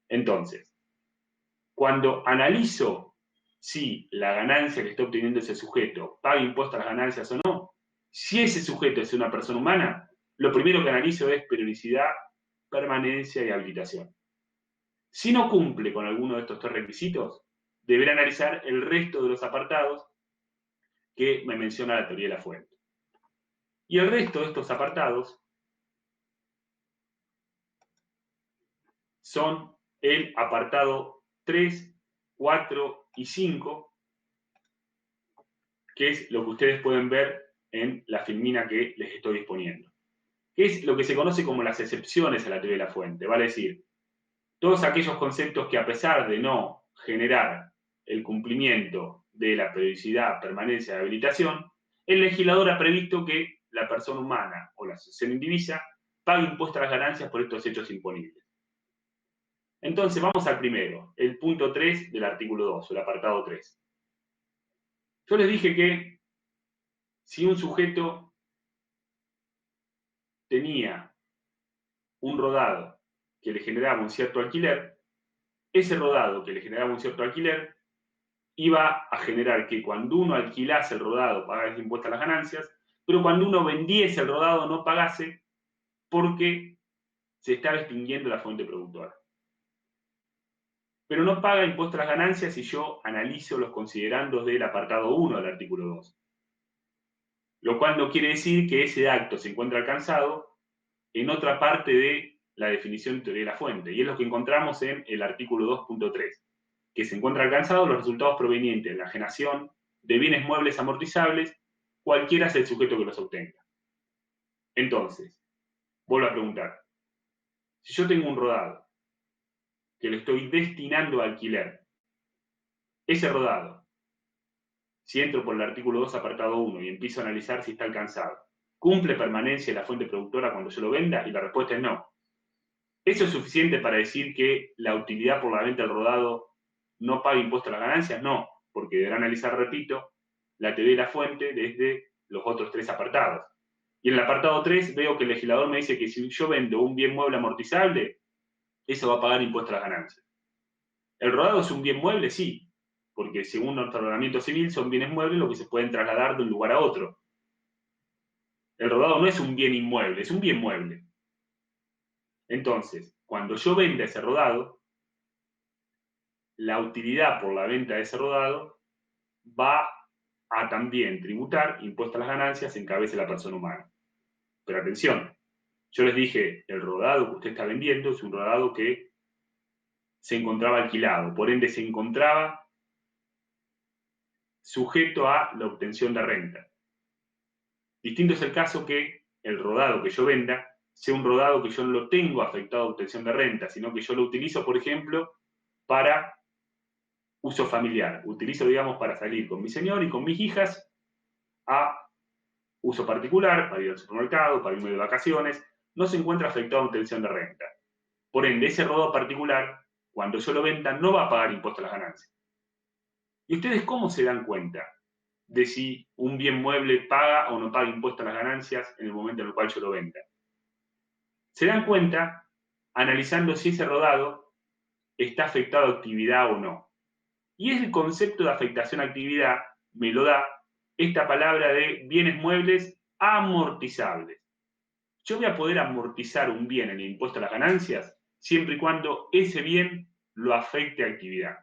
Entonces, cuando analizo si la ganancia que está obteniendo ese sujeto paga impuesto a las ganancias o no, si ese sujeto es una persona humana, lo primero que analizo es periodicidad, permanencia y habilitación. Si no cumple con alguno de estos 3 requisitos, deberá analizar el resto de los apartados que me menciona la teoría de la fuente. Y el resto de estos apartados son el apartado 3, 4 y 5, que es lo que ustedes pueden ver en la filmina que les estoy disponiendo, que es lo que se conoce como las excepciones a la teoría de la fuente, vale decir, todos aquellos conceptos que a pesar de no generar el cumplimiento de la periodicidad, permanencia y habilitación, el legislador ha previsto que la persona humana o la asociación indivisa pague impuesto a las ganancias por estos hechos imponibles. Entonces vamos al primero, el punto 3 del artículo 2, el apartado 3. Yo les dije que si un sujeto tenía un rodado que le generaba un cierto alquiler, ese rodado que le generaba un cierto alquiler iba a generar que cuando uno alquilase el rodado pagase impuesto a las ganancias, pero cuando uno vendiese el rodado no pagase porque se estaba extinguiendo la fuente productora. Pero no paga impuesto a las ganancias si yo analizo los considerandos del apartado 1 del artículo 2. Lo cual no quiere decir que ese acto se encuentre alcanzado en otra parte de la definición de teoría de la fuente, y es lo que encontramos en el artículo 2.3, que se encuentra alcanzado los resultados provenientes de la enajenación de bienes muebles amortizables cualquiera sea el sujeto que los obtenga. Entonces, vuelvo a preguntar, si yo tengo un rodado que lo estoy destinando a alquiler, ese rodado, si entro por el artículo 2, apartado 1, y empiezo a analizar si está alcanzado, ¿cumple permanencia de la fuente productora cuando yo lo venda? Y la respuesta es no. ¿Eso es suficiente para decir que la utilidad por la venta del rodado no paga impuesto a las ganancias? No, porque deberá analizar, repito, la TV y la fuente desde los otros 3 apartados. Y en el apartado 3 veo que el legislador me dice que si yo vendo un bien mueble amortizable, eso va a pagar impuesto a las ganancias. ¿El rodado es un bien mueble? Sí, porque según nuestro ordenamiento civil son bienes muebles los que se pueden trasladar de un lugar a otro. El rodado no es un bien inmueble, es un bien mueble. Entonces, cuando yo venda ese rodado, la utilidad por la venta de ese rodado va a también tributar impuesto a las ganancias en cabeza de la persona humana. Pero atención, yo les dije, el rodado que usted está vendiendo es un rodado que se encontraba alquilado, por ende se encontraba sujeto a la obtención de renta. Distinto es el caso que el rodado que yo venda sea un rodado que yo no lo tengo afectado a obtención de renta, sino que yo lo utilizo, por ejemplo, para uso familiar. Utilizo, digamos, para salir con mi señor y con mis hijas a uso particular, para ir al supermercado, para irme de vacaciones, no se encuentra afectado a obtención de renta. Por ende, ese rodado particular, cuando yo lo venda, no va a pagar impuesto a las ganancias. ¿Y ustedes cómo se dan cuenta de si un bien mueble paga o no paga impuesto a las ganancias en el momento en el cual yo lo venda? Se dan cuenta analizando si ese rodado está afectado a actividad o no. Y ese concepto de afectación a actividad me lo da esta palabra de bienes muebles amortizables. Yo voy a poder amortizar un bien en el impuesto a las ganancias siempre y cuando ese bien lo afecte a actividad.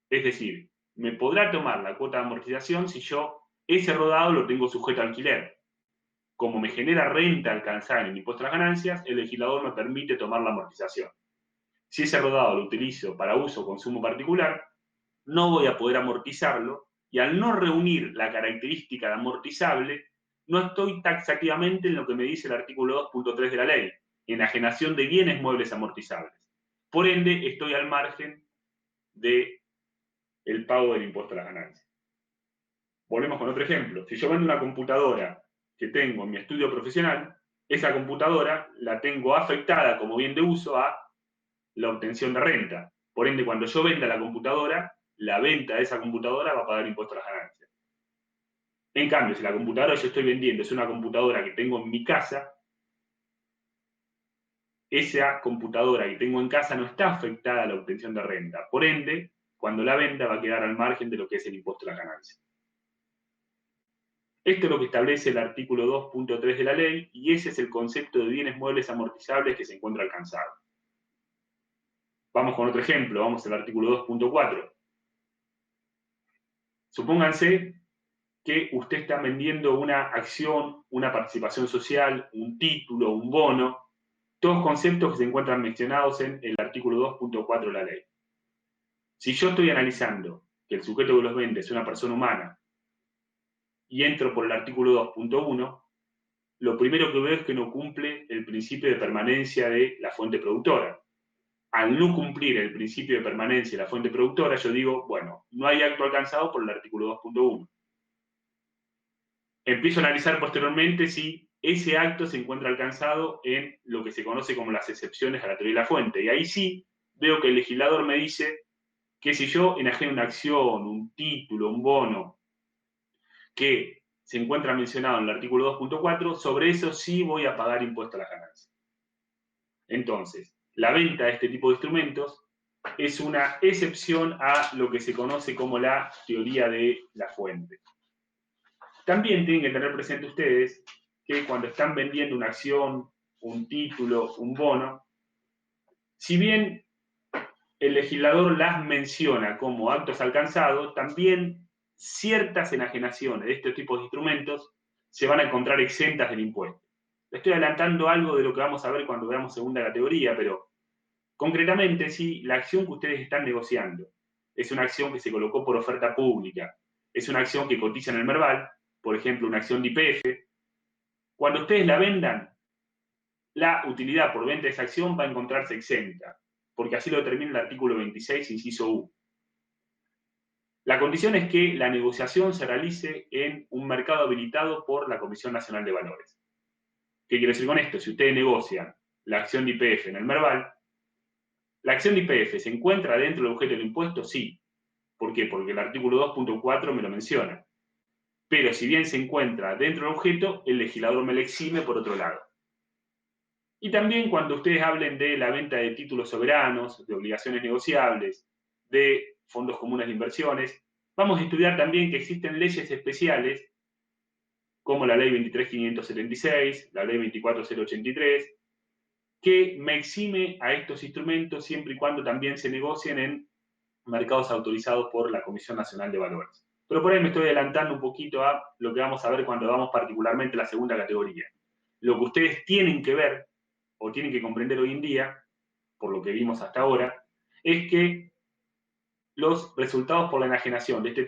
Es decir, me podrá tomar la cuota de amortización si yo ese rodado lo tengo sujeto a alquiler. Como me genera renta alcanzada en el impuesto a las ganancias, el legislador me permite tomar la amortización. Si ese rodado lo utilizo para uso o consumo particular, no voy a poder amortizarlo y al no reunir la característica de amortizable, no estoy taxativamente en lo que me dice el artículo 2.3 de la ley, enajenación de bienes muebles amortizables. Por ende, estoy al margen del pago del impuesto a las ganancias. Volvemos con otro ejemplo. Si yo vendo una computadora que tengo en mi estudio profesional, esa computadora la tengo afectada como bien de uso a la obtención de renta. Por ende, cuando yo venda la computadora, la venta de esa computadora va a pagar impuesto a las ganancias. En cambio, si la computadora que yo estoy vendiendo es una computadora que tengo en mi casa, esa computadora que tengo en casa no está afectada a la obtención de renta. Por ende, cuando la venda va a quedar al margen de lo que es el impuesto a las ganancias. Esto es lo que establece el artículo 2.3 de la ley y ese es el concepto de bienes muebles amortizables que se encuentra alcanzado. Vamos con otro ejemplo, vamos al artículo 2.4. Supónganse que usted está vendiendo una acción, una participación social, un título, un bono, todos conceptos que se encuentran mencionados en el artículo 2.4 de la ley. Si yo estoy analizando que el sujeto que los vende es una persona humana y entro por el artículo 2.1, lo primero que veo es que no cumple el principio de permanencia de la fuente productora. Al no cumplir el principio de permanencia de la fuente productora, yo digo, bueno, no hay acto alcanzado por el artículo 2.1. Empiezo a analizar posteriormente si ese acto se encuentra alcanzado en lo que se conoce como las excepciones a la teoría de la fuente. Y ahí sí veo que el legislador me dice que si yo enajeno una acción, un título, un bono, que se encuentra mencionado en el artículo 2.4, sobre eso sí voy a pagar impuesto a las ganancias. Entonces, la venta de este tipo de instrumentos es una excepción a lo que se conoce como la teoría de la fuente. También tienen que tener presente ustedes que cuando están vendiendo una acción, un título, un bono, si bien el legislador las menciona como actos alcanzados, también ciertas enajenaciones de este tipo de instrumentos se van a encontrar exentas del impuesto. Estoy adelantando algo de lo que vamos a ver cuando veamos segunda categoría, pero concretamente, si la acción que ustedes están negociando es una acción que se colocó por oferta pública, es una acción que cotiza en el Merval, por ejemplo, una acción de YPF, cuando ustedes la vendan, la utilidad por venta de esa acción va a encontrarse exenta, porque así lo determina el artículo 26, inciso U. La condición es que la negociación se realice en un mercado habilitado por la Comisión Nacional de Valores. ¿Qué quiero decir con esto? Si ustedes negocian la acción de YPF en el Merval, ¿la acción de YPF se encuentra dentro del objeto del impuesto? Sí. ¿Por qué? Porque el artículo 2.4 me lo menciona. Pero si bien se encuentra dentro del objeto, el legislador me la exime por otro lado. Y también cuando ustedes hablen de la venta de títulos soberanos, de obligaciones negociables, de fondos comunes de inversiones, vamos a estudiar también que existen leyes especiales, como la ley 23.576, la ley 24.083, que me exime a estos instrumentos siempre y cuando también se negocien en mercados autorizados por la Comisión Nacional de Valores. Pero por ahí me estoy adelantando un poquito a lo que vamos a ver cuando vamos particularmente a la segunda categoría. Lo que ustedes tienen que ver o tienen que comprender hoy en día, por lo que vimos hasta ahora, es que los resultados por la enajenación de este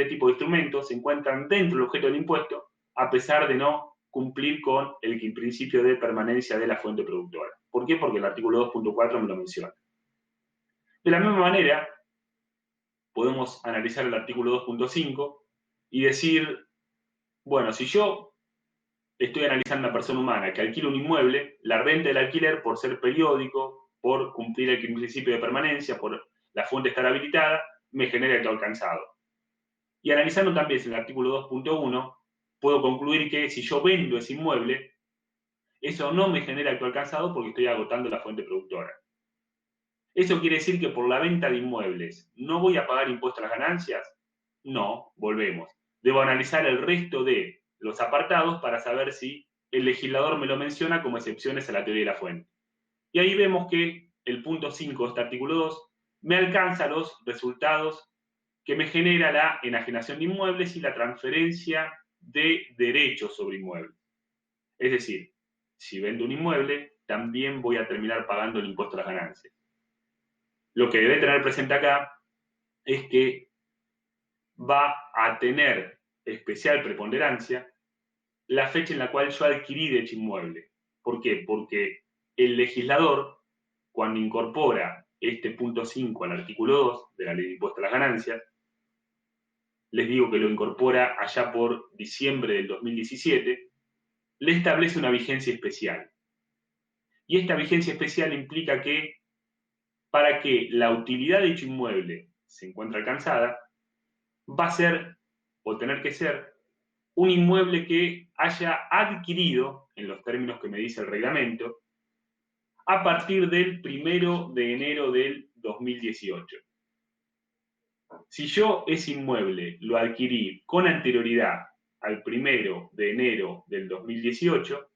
tipo de instrumentos se encuentran dentro del objeto del impuesto, a pesar de no cumplir con el principio de permanencia de la fuente productora. ¿Por qué? Porque el artículo 2.4 me lo menciona. De la misma manera, podemos analizar el artículo 2.5 y decir, bueno, si yo estoy analizando a una persona humana que alquila un inmueble, la renta del alquiler, por ser periódico, por cumplir el principio de permanencia, por la fuente estar habilitada, me genera acto alcanzado. Y analizando también el artículo 2.1, puedo concluir que si yo vendo ese inmueble, eso no me genera acto alcanzado porque estoy agotando la fuente productora. ¿Eso quiere decir que por la venta de inmuebles no voy a pagar impuesto a las ganancias? No, volvemos. Debo analizar el resto de los apartados para saber si el legislador me lo menciona como excepciones a la teoría de la fuente. Y ahí vemos que el punto 5 de este artículo 2 me alcanza los resultados que me genera la enajenación de inmuebles y la transferencia de derechos sobre inmuebles. Es decir, si vendo un inmueble, también voy a terminar pagando el impuesto a las ganancias. Lo que debe tener presente acá es que va a tener especial preponderancia la fecha en la cual yo adquirí dicho inmueble. ¿Por qué? Porque el legislador, cuando incorpora este punto 5 al artículo 2 de la ley de impuesto a las ganancias, les digo que lo incorpora allá por diciembre del 2017, le establece una vigencia especial. Y esta vigencia especial implica que para que la utilidad de dicho inmueble se encuentre alcanzada, va a ser, o tener que ser, un inmueble que haya adquirido, en los términos que me dice el reglamento, a partir del 1 de enero del 2018. Si yo ese inmueble lo adquirí con anterioridad al 1 de enero del 2018,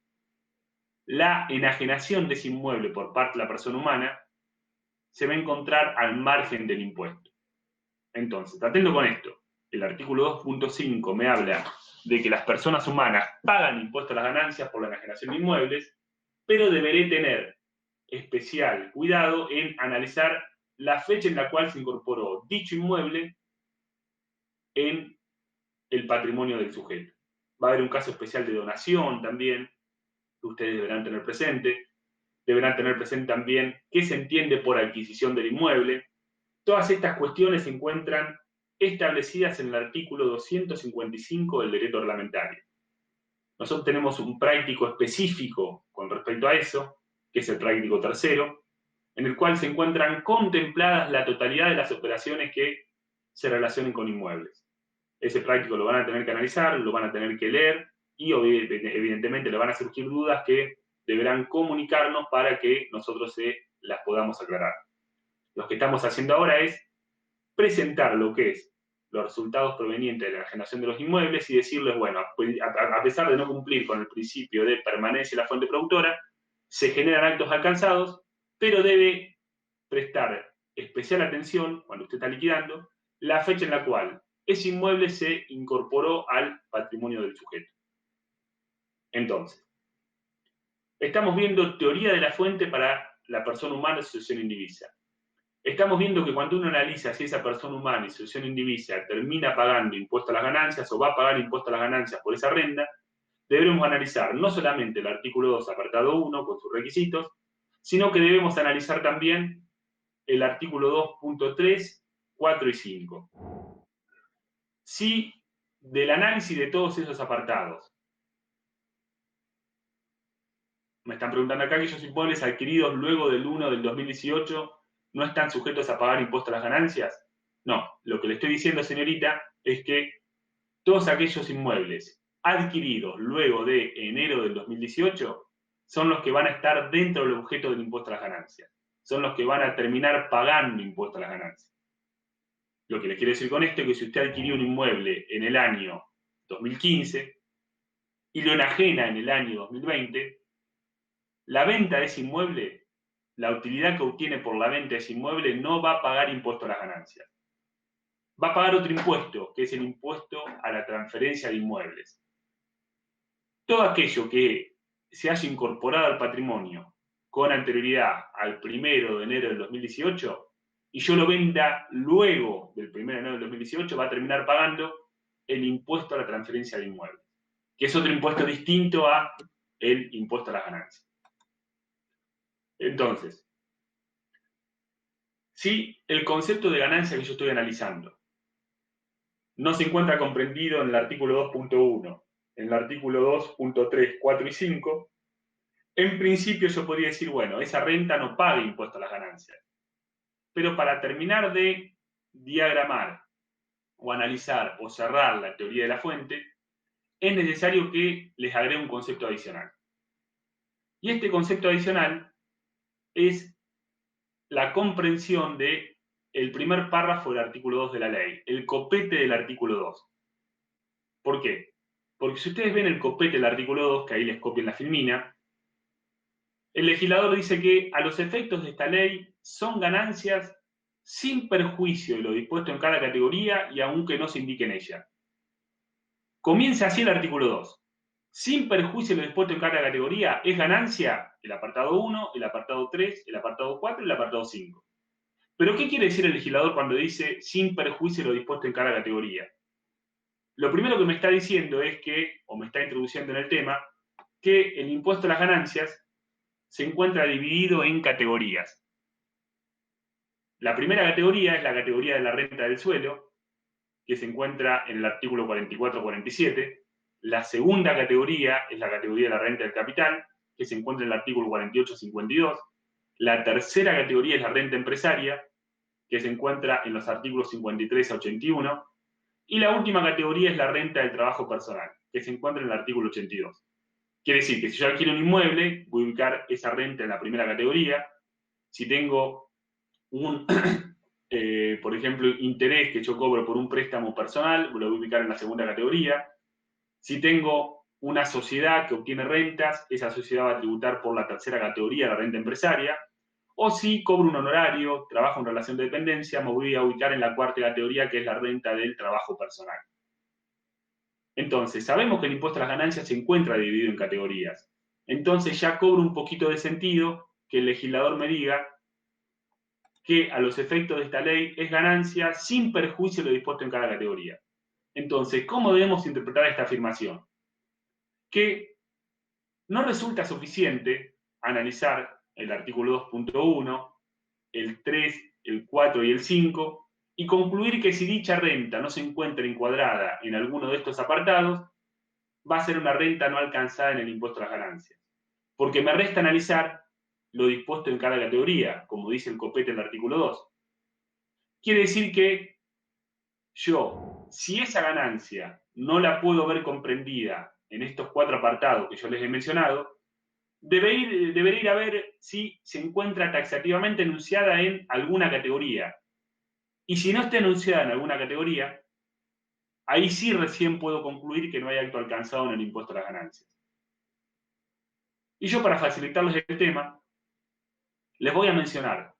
la enajenación de ese inmueble por parte de la persona humana se va a encontrar al margen del impuesto. Entonces, atento con esto. El artículo 2.5 me habla de que las personas humanas pagan impuesto a las ganancias por la enajenación de inmuebles, pero deberé tener especial cuidado en analizar la fecha en la cual se incorporó dicho inmueble en el patrimonio del sujeto. Va a haber un caso especial de donación también, que ustedes deberán tener presente. Deberán tener presente también qué se entiende por adquisición del inmueble. Todas estas cuestiones se encuentran establecidas en el artículo 255 del Decreto Reglamentario. Nosotros tenemos un práctico específico con respecto a eso, que es el práctico tercero, en el cual se encuentran contempladas la totalidad de las operaciones que se relacionen con inmuebles. Ese práctico lo van a tener que analizar, lo van a tener que leer y evidentemente le van a surgir dudas que deberán comunicarnos para que nosotros las podamos aclarar. Lo que estamos haciendo ahora es presentar lo que es los resultados provenientes de la enajenación de los inmuebles y decirles, bueno, a pesar de no cumplir con el principio de permanencia de la fuente productora, se generan actos alcanzados, pero debe prestar especial atención, cuando usted está liquidando, la fecha en la cual ese inmueble se incorporó al patrimonio del sujeto. Entonces, estamos viendo teoría de la fuente para la persona humana en sucesión indivisa. estamos viendo que cuando uno analiza si esa persona humana y sucesión indivisa termina pagando impuesto a las ganancias o va a pagar impuesto a las ganancias por esa renta, debemos analizar no solamente el artículo 2, apartado 1, con sus requisitos, sino que debemos analizar también el artículo 2.3, 4 y 5. Si del análisis de todos esos apartados, me están preguntando acá que aquellos inmuebles adquiridos luego del 1 del 2018 no están sujetos a pagar impuesto a las ganancias. No, lo que le estoy diciendo, señorita, es que todos aquellos inmuebles adquiridos luego de enero del 2018 son los que van a estar dentro del objeto del impuesto a las ganancias. Son los que van a terminar pagando impuesto a las ganancias. Lo que les quiero decir con esto es que si usted adquirió un inmueble en el año 2015 y lo enajena en el año 2020, la venta de ese inmueble, la utilidad que obtiene por la venta de ese inmueble no va a pagar impuesto a las ganancias. Va a pagar otro impuesto, que es el impuesto a la transferencia de inmuebles. Todo aquello que se haya incorporado al patrimonio con anterioridad al 1 de enero del 2018 y yo lo venda luego del 1 de enero del 2018, va a terminar pagando el impuesto a la transferencia de inmuebles, que es otro impuesto distinto a el impuesto a las ganancias. Entonces, si el concepto de ganancia que yo estoy analizando no se encuentra comprendido en el artículo 2.1, en el artículo 2.3, 4 y 5, en principio yo podría decir, bueno, esa renta no paga impuesto a las ganancias. Pero para terminar de diagramar o analizar o cerrar la teoría de la fuente, es necesario que les agregue un concepto adicional. Y este concepto adicional es la comprensión de el primer párrafo del artículo 2 de la ley, el copete del artículo 2. ¿Por qué? Porque si ustedes ven el copete del artículo 2, que ahí les copien la filmina, el legislador dice que a los efectos de esta ley son ganancias sin perjuicio de lo dispuesto en cada categoría y aunque no se indique en ella. Comienza así el artículo 2. Sin perjuicio de lo dispuesto en cada categoría es ganancia el apartado 1, el apartado 3, el apartado 4 y el apartado 5. ¿Pero qué quiere decir el legislador cuando dice sin perjuicio de lo dispuesto en cada categoría? Lo primero que me está diciendo es que, o me está introduciendo en el tema, que el impuesto a las ganancias se encuentra dividido en categorías. La primera categoría es la categoría de la renta del suelo, que se encuentra en el artículo 44-47. La segunda categoría es la categoría de la renta del capital, que se encuentra en el artículo 48-52. La tercera categoría es la renta empresaria, que se encuentra en los artículos 53 a 81. Y la última categoría es la renta del trabajo personal, que se encuentra en el artículo 82. Quiere decir que si yo adquiero un inmueble, voy a ubicar esa renta en la primera categoría. Si tengo un, por ejemplo, interés que yo cobro por un préstamo personal, lo voy a ubicar en la segunda categoría. Si tengo una sociedad que obtiene rentas, esa sociedad va a tributar por la tercera categoría, la renta empresaria. O si cobro un honorario, trabajo en relación de dependencia, me voy a ubicar en la cuarta categoría, que es la renta del trabajo personal. Entonces, sabemos que el impuesto a las ganancias se encuentra dividido en categorías. Entonces ya cobra un poquito de sentido que el legislador me diga que a los efectos de esta ley es ganancia sin perjuicio de lo dispuesto en cada categoría. Entonces, ¿cómo debemos interpretar esta afirmación? Que no resulta suficiente analizar el artículo 2.1, el 3, el 4 y el 5 y concluir que si dicha renta no se encuentra encuadrada en alguno de estos apartados, va a ser una renta no alcanzada en el impuesto a las ganancias. Porque me resta analizar lo dispuesto en cada categoría, como dice el copete del artículo 2. Quiere decir que yo, si esa ganancia no la puedo ver comprendida en estos 4 apartados que yo les he mencionado, debería ir a ver si se encuentra taxativamente enunciada en alguna categoría. Y si no está enunciada en alguna categoría, ahí sí recién puedo concluir que no hay acto alcanzado en el impuesto a las ganancias. Y yo, para facilitarles el tema, les voy a mencionar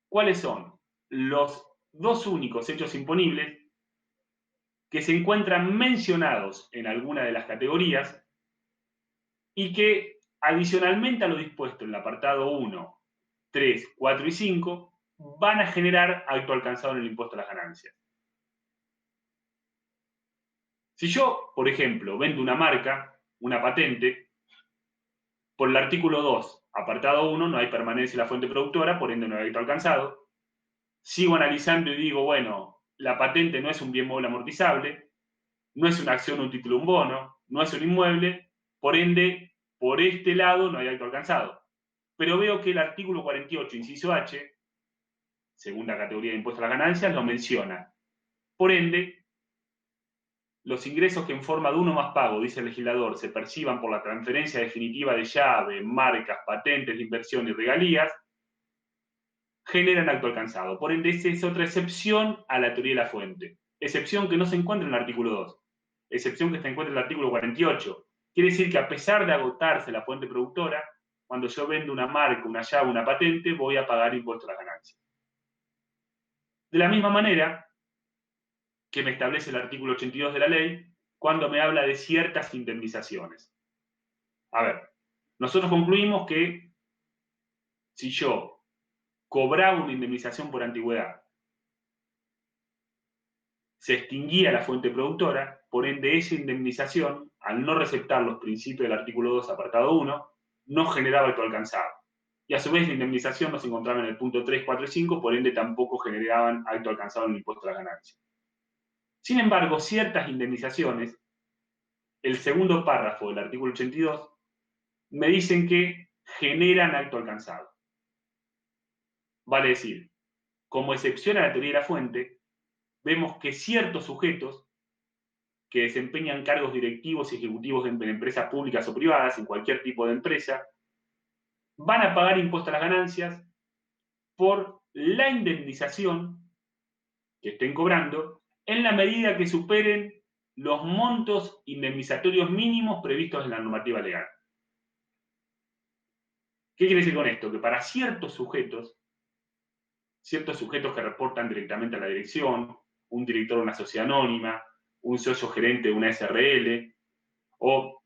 cuáles son los 2 únicos hechos imponibles que se encuentran mencionados en alguna de las categorías y que, adicionalmente a lo dispuesto en el apartado 1, 3, 4 y 5, van a generar acto alcanzado en el impuesto a las ganancias. Si yo, por ejemplo, vendo una marca, una patente, por el artículo 2, apartado 1, no hay permanencia en la fuente productora, por ende no hay acto alcanzado. Sigo analizando y digo, bueno, la patente no es un bien mueble amortizable, no es una acción, un título, un bono, no es un inmueble, por ende, por este lado no hay acto alcanzado. Pero veo que el artículo 48, inciso H, segunda categoría de impuesto a las ganancias, lo menciona. Por ende, los ingresos que en forma de uno más pago, dice el legislador, se perciban por la transferencia definitiva de llave, marcas, patentes de inversión y regalías, generan acto alcanzado. Por ende, esa es otra excepción a la teoría de la fuente. Excepción que no se encuentra en el artículo 2. Excepción que se encuentra en el artículo 48. Quiere decir que a pesar de agotarse la fuente productora, cuando yo vendo una marca, una llave, una patente, voy a pagar impuesto a las ganancias. De la misma manera que me establece el artículo 82 de la ley, cuando me habla de ciertas indemnizaciones. A ver, nosotros concluimos que si yo cobraba una indemnización por antigüedad, se extinguía la fuente productora, por ende esa indemnización, al no receptar los principios del artículo 2, apartado 1, no generaba acto alcanzado. Y a su vez la indemnización no se encontraba en el punto 3, 4 y 5, por ende tampoco generaban acto alcanzado en el impuesto a las ganancias. Sin embargo, ciertas indemnizaciones, el segundo párrafo del artículo 82, me dicen que generan acto alcanzado. Vale decir, como excepción a la teoría de la fuente, vemos que ciertos sujetos que desempeñan cargos directivos y ejecutivos en empresas públicas o privadas, en cualquier tipo de empresa, van a pagar impuesto a las ganancias por la indemnización que estén cobrando en la medida que superen los montos indemnizatorios mínimos previstos en la normativa legal. ¿Qué quiere decir con esto? Que para ciertos sujetos que reportan directamente a la dirección, un director de una sociedad anónima, un socio gerente de una SRL o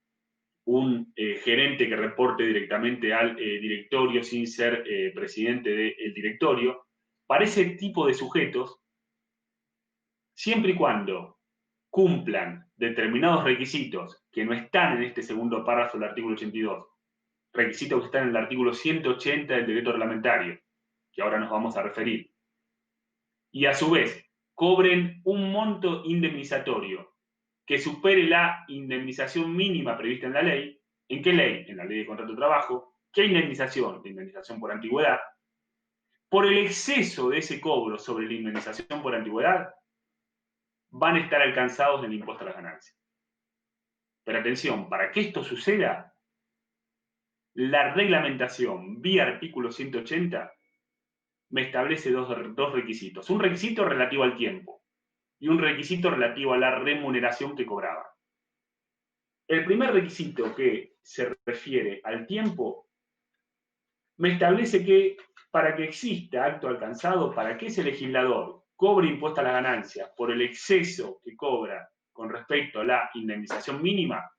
un gerente que reporte directamente al directorio sin ser presidente del directorio, para ese tipo de sujetos, siempre y cuando cumplan determinados requisitos que no están en este segundo párrafo del artículo 82, requisitos que están en el artículo 180 del decreto reglamentario, que ahora nos vamos a referir, y a su vez cobren un monto indemnizatorio que supere la indemnización mínima prevista en la ley. ¿En qué ley? En la ley de contrato de trabajo. ¿Qué indemnización? La indemnización por antigüedad. Por el exceso de ese cobro sobre la indemnización por antigüedad, van a estar alcanzados del impuesto a las ganancias. Pero atención, para que esto suceda, la reglamentación vía artículo 180 me establece dos requisitos. Un requisito relativo al tiempo y un requisito relativo a la remuneración que cobraba. El primer requisito, que se refiere al tiempo, me establece que para que exista acto alcanzado, para que ese legislador cobre impuesto a las ganancias por el exceso que cobra con respecto a la indemnización mínima,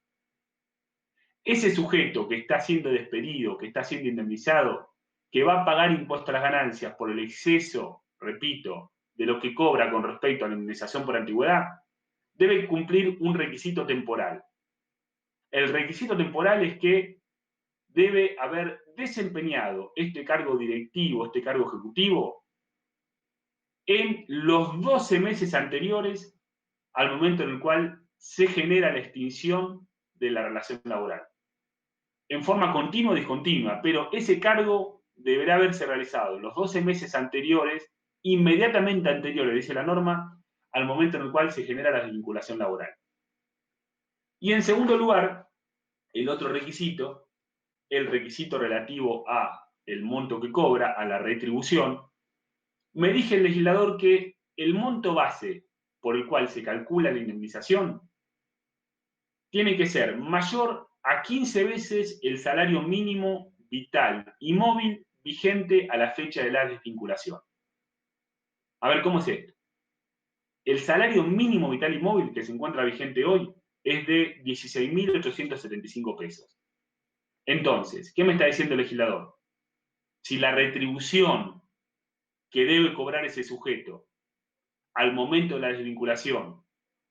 ese sujeto que está siendo despedido, que está siendo indemnizado, que va a pagar impuesto a las ganancias por el exceso, repito, de lo que cobra con respecto a la indemnización por antigüedad, debe cumplir un requisito temporal. El requisito temporal es que debe haber desempeñado este cargo directivo, este cargo ejecutivo, en los 12 meses anteriores al momento en el cual se genera la extinción de la relación laboral. En forma continua o discontinua, pero ese cargo deberá haberse realizado en los 12 meses anteriores, inmediatamente anteriores, dice la norma, al momento en el cual se genera la desvinculación laboral. Y en segundo lugar, el otro requisito, el requisito relativo a el monto que cobra, a la retribución, me dice el legislador que el monto base por el cual se calcula la indemnización tiene que ser mayor a 15 veces el salario mínimo vital y móvil vigente a la fecha de la desvinculación. A ver, ¿cómo es esto? El salario mínimo vital y móvil que se encuentra vigente hoy es de 16.875 pesos. Entonces, ¿qué me está diciendo el legislador? Si la retribución que debe cobrar ese sujeto al momento de la desvinculación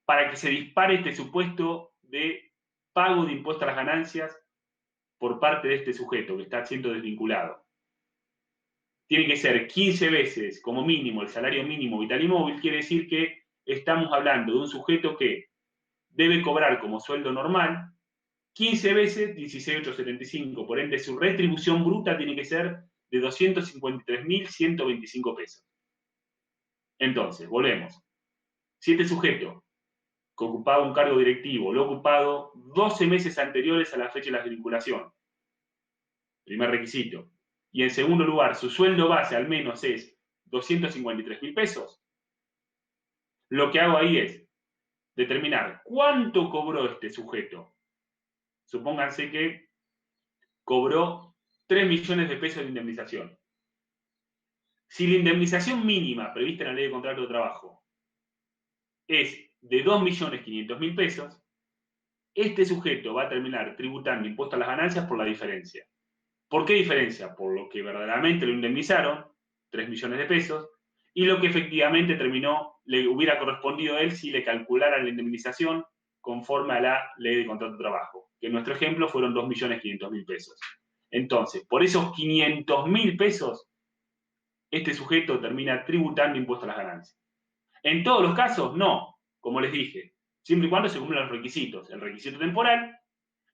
para que se dispare este supuesto de pago de impuesto a las ganancias por parte de este sujeto que está siendo desvinculado? Tiene que ser 15 veces como mínimo el salario mínimo vital y móvil. Quiere decir que estamos hablando de un sujeto que debe cobrar como sueldo normal 15 veces 16.875, por ende su retribución bruta tiene que ser de 253.125 pesos. Entonces, volvemos. Si este sujeto que ocupaba un cargo directivo lo ha ocupado 12 meses anteriores a la fecha de la vinculación, primer requisito, y en segundo lugar su sueldo base al menos es 253.000 pesos, lo que hago ahí es determinar cuánto cobró este sujeto. Supónganse que cobró 3 millones de pesos de indemnización. Si la indemnización mínima prevista en la ley de contrato de trabajo es de 2.500.000 pesos, este sujeto va a terminar tributando impuesto a las ganancias por la diferencia. ¿Por qué diferencia? Por lo que verdaderamente lo indemnizaron, 3 millones de pesos, y lo que efectivamente le hubiera correspondido a él si le calcularan la indemnización conforme a la ley de contrato de trabajo, que en nuestro ejemplo fueron 2.500.000 pesos. Entonces, por esos 500.000 pesos, este sujeto termina tributando impuesto a las ganancias. En todos los casos, no, como les dije, siempre y cuando se cumplan los requisitos, el requisito temporal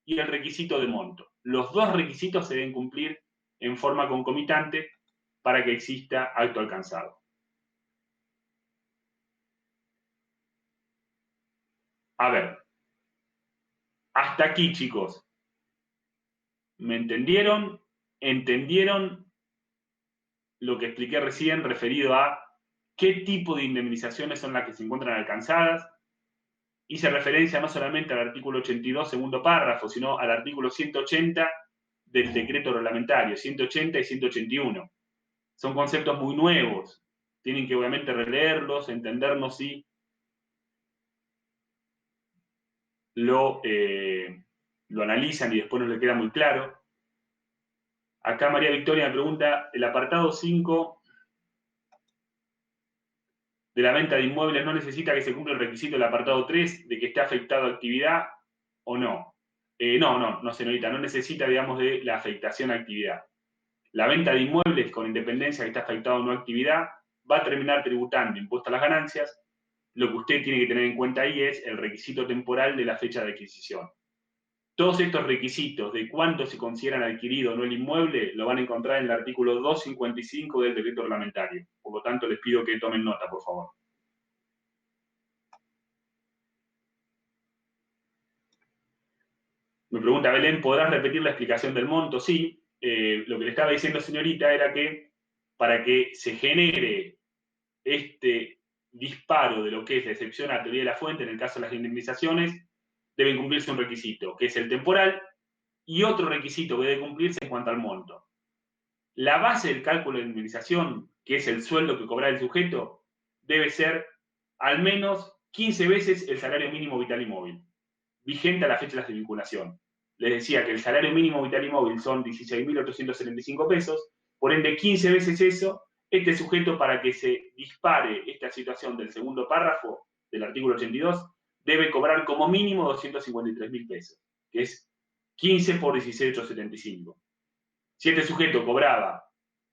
y el requisito de monto. Los dos requisitos se deben cumplir en forma concomitante para que exista acto alcanzado. A ver, hasta aquí, chicos. ¿Me entendieron? ¿Entendieron lo que expliqué recién referido a qué tipo de indemnizaciones son las que se encuentran alcanzadas? Hice referencia no solamente al artículo 82, segundo párrafo, sino al artículo 180 del decreto reglamentario, 180 y 181. Son conceptos muy nuevos. Tienen que obviamente releerlos, entendernos si lo analizan y después no les queda muy claro. Acá María Victoria me pregunta, el apartado 5 de la venta de inmuebles no necesita que se cumpla el requisito del apartado 3 de que esté afectado a actividad o no. No, señorita, no necesita, digamos, de la afectación a actividad. La venta de inmuebles con independencia que está afectado o no a actividad va a terminar tributando impuesto a las ganancias. Lo que usted tiene que tener en cuenta ahí es el requisito temporal de la fecha de adquisición. Todos estos requisitos de cuánto se consideran adquirido o no el inmueble lo van a encontrar en el artículo 255 del decreto reglamentario. Por lo tanto, les pido que tomen nota, por favor. Me pregunta Belén, ¿podrás repetir la explicación del monto? Sí. Lo que le estaba diciendo, señorita, era que para que se genere este disparo de lo que es la excepción a la teoría de la fuente, en el caso de las indemnizaciones, deben cumplirse un requisito, que es el temporal, y otro requisito que debe cumplirse en cuanto al monto. La base del cálculo de indemnización, que es el sueldo que cobra el sujeto, debe ser al menos 15 veces el salario mínimo vital y móvil, vigente a la fecha de la desvinculación. Les decía que el salario mínimo vital y móvil son 16.875 pesos, por ende 15 veces eso. Este sujeto, para que se dispare esta situación del segundo párrafo del artículo 82, debe cobrar como mínimo 253.000 pesos, que es 15 por 16.875. Si este sujeto cobraba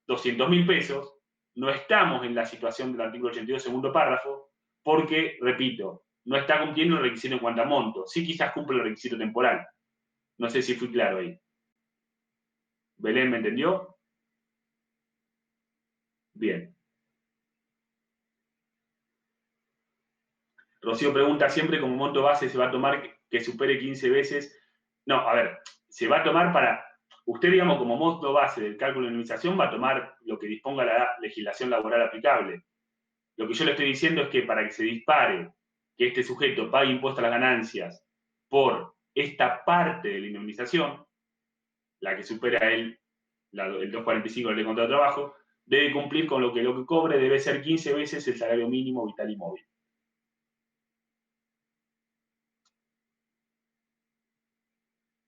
200.000 pesos, no estamos en la situación del artículo 82, segundo párrafo, porque, repito, no está cumpliendo el requisito en cuanto a monto. Sí, quizás cumple el requisito temporal. No sé si fui claro ahí. ¿Belén me entendió? Bien. Rocío pregunta, ¿siempre como monto base se va a tomar que supere 15 veces? No, a ver, se va a tomar para... Usted, digamos, como monto base del cálculo de indemnización va a tomar lo que disponga la legislación laboral aplicable. Lo que yo le estoy diciendo es que para que se dispare que este sujeto pague impuesto a las ganancias por esta parte de la indemnización, la que supera el 245 del contrato de trabajo, debe cumplir con lo que cobre debe ser 15 veces el salario mínimo vital y móvil.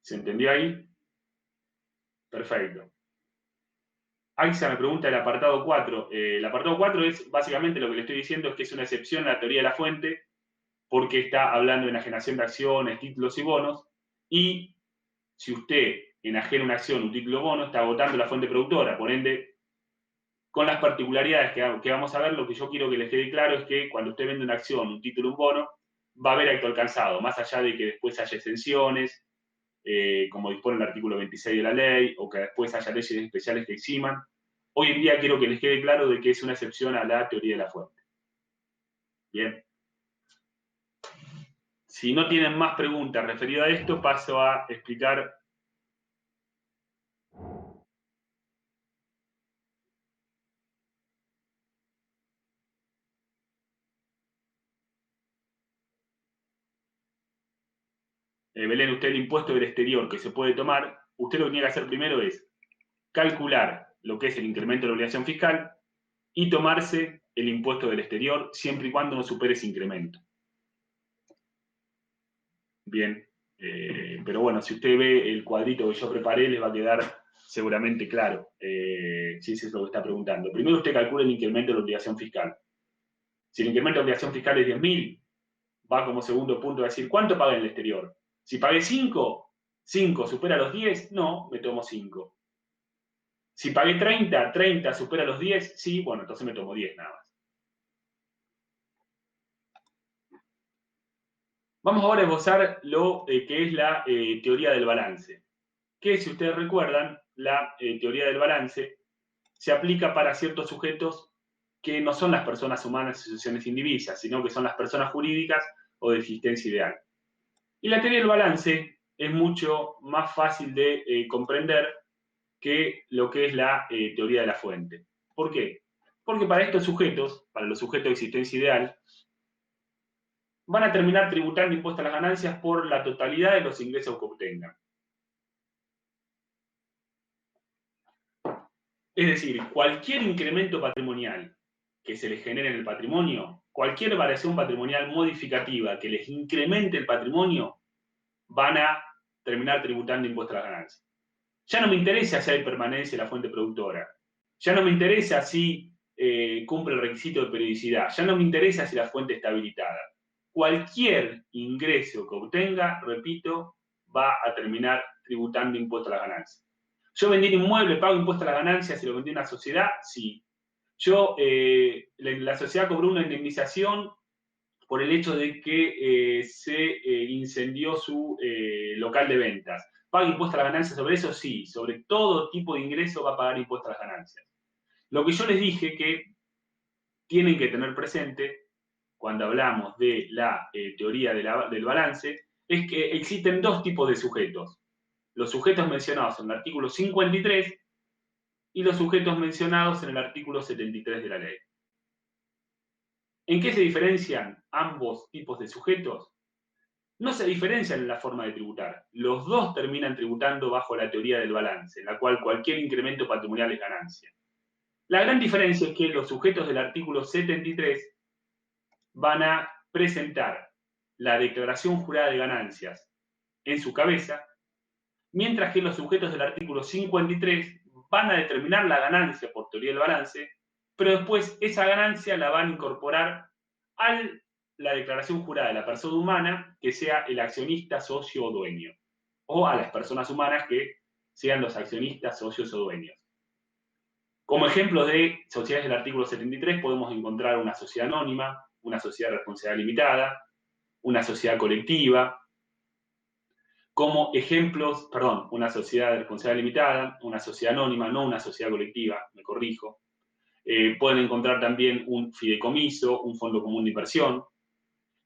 ¿Se entendió ahí? Perfecto. Aixa me pregunta el apartado 4. El apartado 4 es básicamente lo que le estoy diciendo, es que es una excepción a la teoría de la fuente, porque está hablando de enajenación de acciones, títulos y bonos, y si usted enajena una acción, un título o bono, está agotando la fuente productora. Por ende, con las particularidades que vamos a ver, lo que yo quiero que les quede claro es que cuando usted vende una acción, un título, un bono, va a haber acto alcanzado, más allá de que después haya exenciones, como dispone el artículo 26 de la ley, o que después haya leyes especiales que eximan. Hoy en día quiero que les quede claro de que es una excepción a la teoría de la fuente. Bien. Si no tienen más preguntas referidas a esto, paso a explicar. Belén, usted el impuesto del exterior que se puede tomar, usted lo que tiene que hacer primero es calcular lo que es el incremento de la obligación fiscal y tomarse el impuesto del exterior siempre y cuando no supere ese incremento. Bien, pero bueno, si usted ve el cuadrito que yo preparé, les va a quedar seguramente claro si eso es lo que está preguntando. Primero usted calcula el incremento de la obligación fiscal. Si el incremento de la obligación fiscal es 10.000, va como segundo punto a decir, ¿cuánto paga en el exterior? Si pagué 5, 5 supera los 10, no, me tomo 5. Si pagué 30, 30 supera los 10, sí, bueno, entonces me tomo 10 nada más. Vamos ahora a esbozar lo que es la teoría del balance. Que si ustedes recuerdan, la teoría del balance se aplica para ciertos sujetos que no son las personas humanas y asociaciones indivisas, sino que son las personas jurídicas o de existencia ideal. Y la teoría del balance es mucho más fácil de comprender que lo que es la teoría de la fuente. ¿Por qué? Porque para estos sujetos, para los sujetos de existencia ideal, van a terminar tributando impuestos a las ganancias por la totalidad de los ingresos que obtengan. Es decir, cualquier incremento patrimonial que se les genere en el patrimonio, cualquier variación patrimonial modificativa que les incremente el patrimonio, van a terminar tributando impuestos a las ganancias. Ya no me interesa si hay permanencia en la fuente productora, ya no me interesa si cumple el requisito de periodicidad, ya no me interesa si la fuente está habilitada. Cualquier ingreso que obtenga, repito, va a terminar tributando impuestos a las ganancias. Yo vendí un inmueble, pago impuestos a las ganancias, si lo vendí en una sociedad, sí. Yo, la sociedad cobró una indemnización por el hecho de que se incendió su local de ventas. ¿Paga impuestos a las ganancias sobre eso? Sí. Sobre todo tipo de ingreso va a pagar impuestos a las ganancias. Lo que yo les dije que tienen que tener presente cuando hablamos de la teoría del balance es que existen dos tipos de sujetos. Los sujetos mencionados en el artículo 53 y los sujetos mencionados en el artículo 73 de la ley. ¿En qué se diferencian ambos tipos de sujetos? No se diferencian en la forma de tributar. Los dos terminan tributando bajo la teoría del balance, en la cual cualquier incremento patrimonial es ganancia. La gran diferencia es que los sujetos del artículo 73 van a presentar la declaración jurada de ganancias en su cabeza, mientras que los sujetos del artículo 53 van a determinar la ganancia por teoría del balance, pero después esa ganancia la van a incorporar a la declaración jurada de la persona humana que sea el accionista, socio o dueño, o a las personas humanas que sean los accionistas, socios o dueños. Como ejemplos de sociedades del artículo 73 podemos encontrar una sociedad anónima, una sociedad de responsabilidad limitada, una sociedad colectiva. Como ejemplos, una sociedad de responsabilidad limitada, una sociedad anónima, no una sociedad colectiva, me corrijo. Pueden encontrar también un fideicomiso, un fondo común de inversión,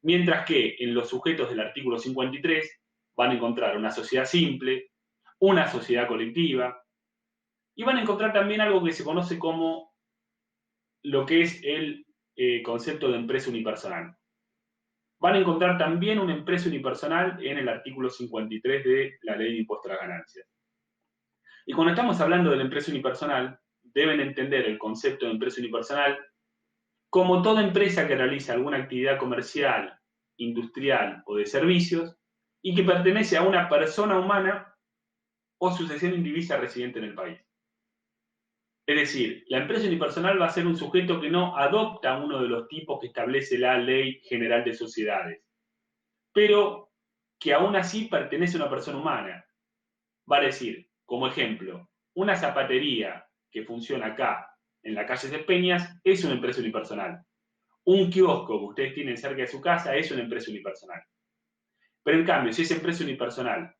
mientras que en los sujetos del artículo 53 van a encontrar una sociedad simple, una sociedad colectiva, y van a encontrar también algo que se conoce como lo que es el concepto de empresa unipersonal. Van a encontrar también una empresa unipersonal en el artículo 53 de la Ley de Impuesto a las Ganancias. Y cuando estamos hablando de la empresa unipersonal, deben entender el concepto de empresa unipersonal como toda empresa que realiza alguna actividad comercial, industrial o de servicios y que pertenece a una persona humana o sucesión indivisa residente en el país. Es decir, la empresa unipersonal va a ser un sujeto que no adopta uno de los tipos que establece la Ley General de Sociedades, pero que aún así pertenece a una persona humana. Va a decir, como ejemplo, una zapatería que funciona acá en la calle de Peñas es una empresa unipersonal. Un kiosco que ustedes tienen cerca de su casa es una empresa unipersonal. Pero en cambio, si esa empresa unipersonal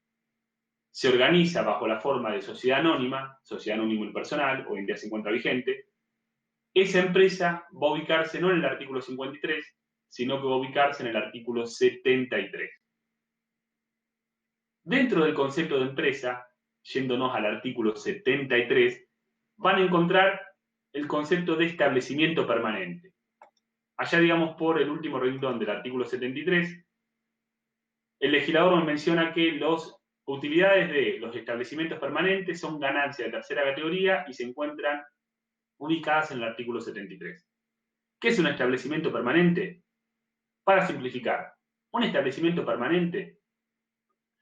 se organiza bajo la forma de sociedad anónima unipersonal, hoy en día se encuentra vigente, esa empresa va a ubicarse no en el artículo 53, sino que va a ubicarse en el artículo 73. Dentro del concepto de empresa, yéndonos al artículo 73, van a encontrar el concepto de establecimiento permanente. Allá, digamos, por el último renglón del artículo 73, el legislador nos menciona que las utilidades de los establecimientos permanentes son ganancias de tercera categoría y se encuentran ubicadas en el artículo 73. ¿Qué es un establecimiento permanente? Para simplificar, un establecimiento permanente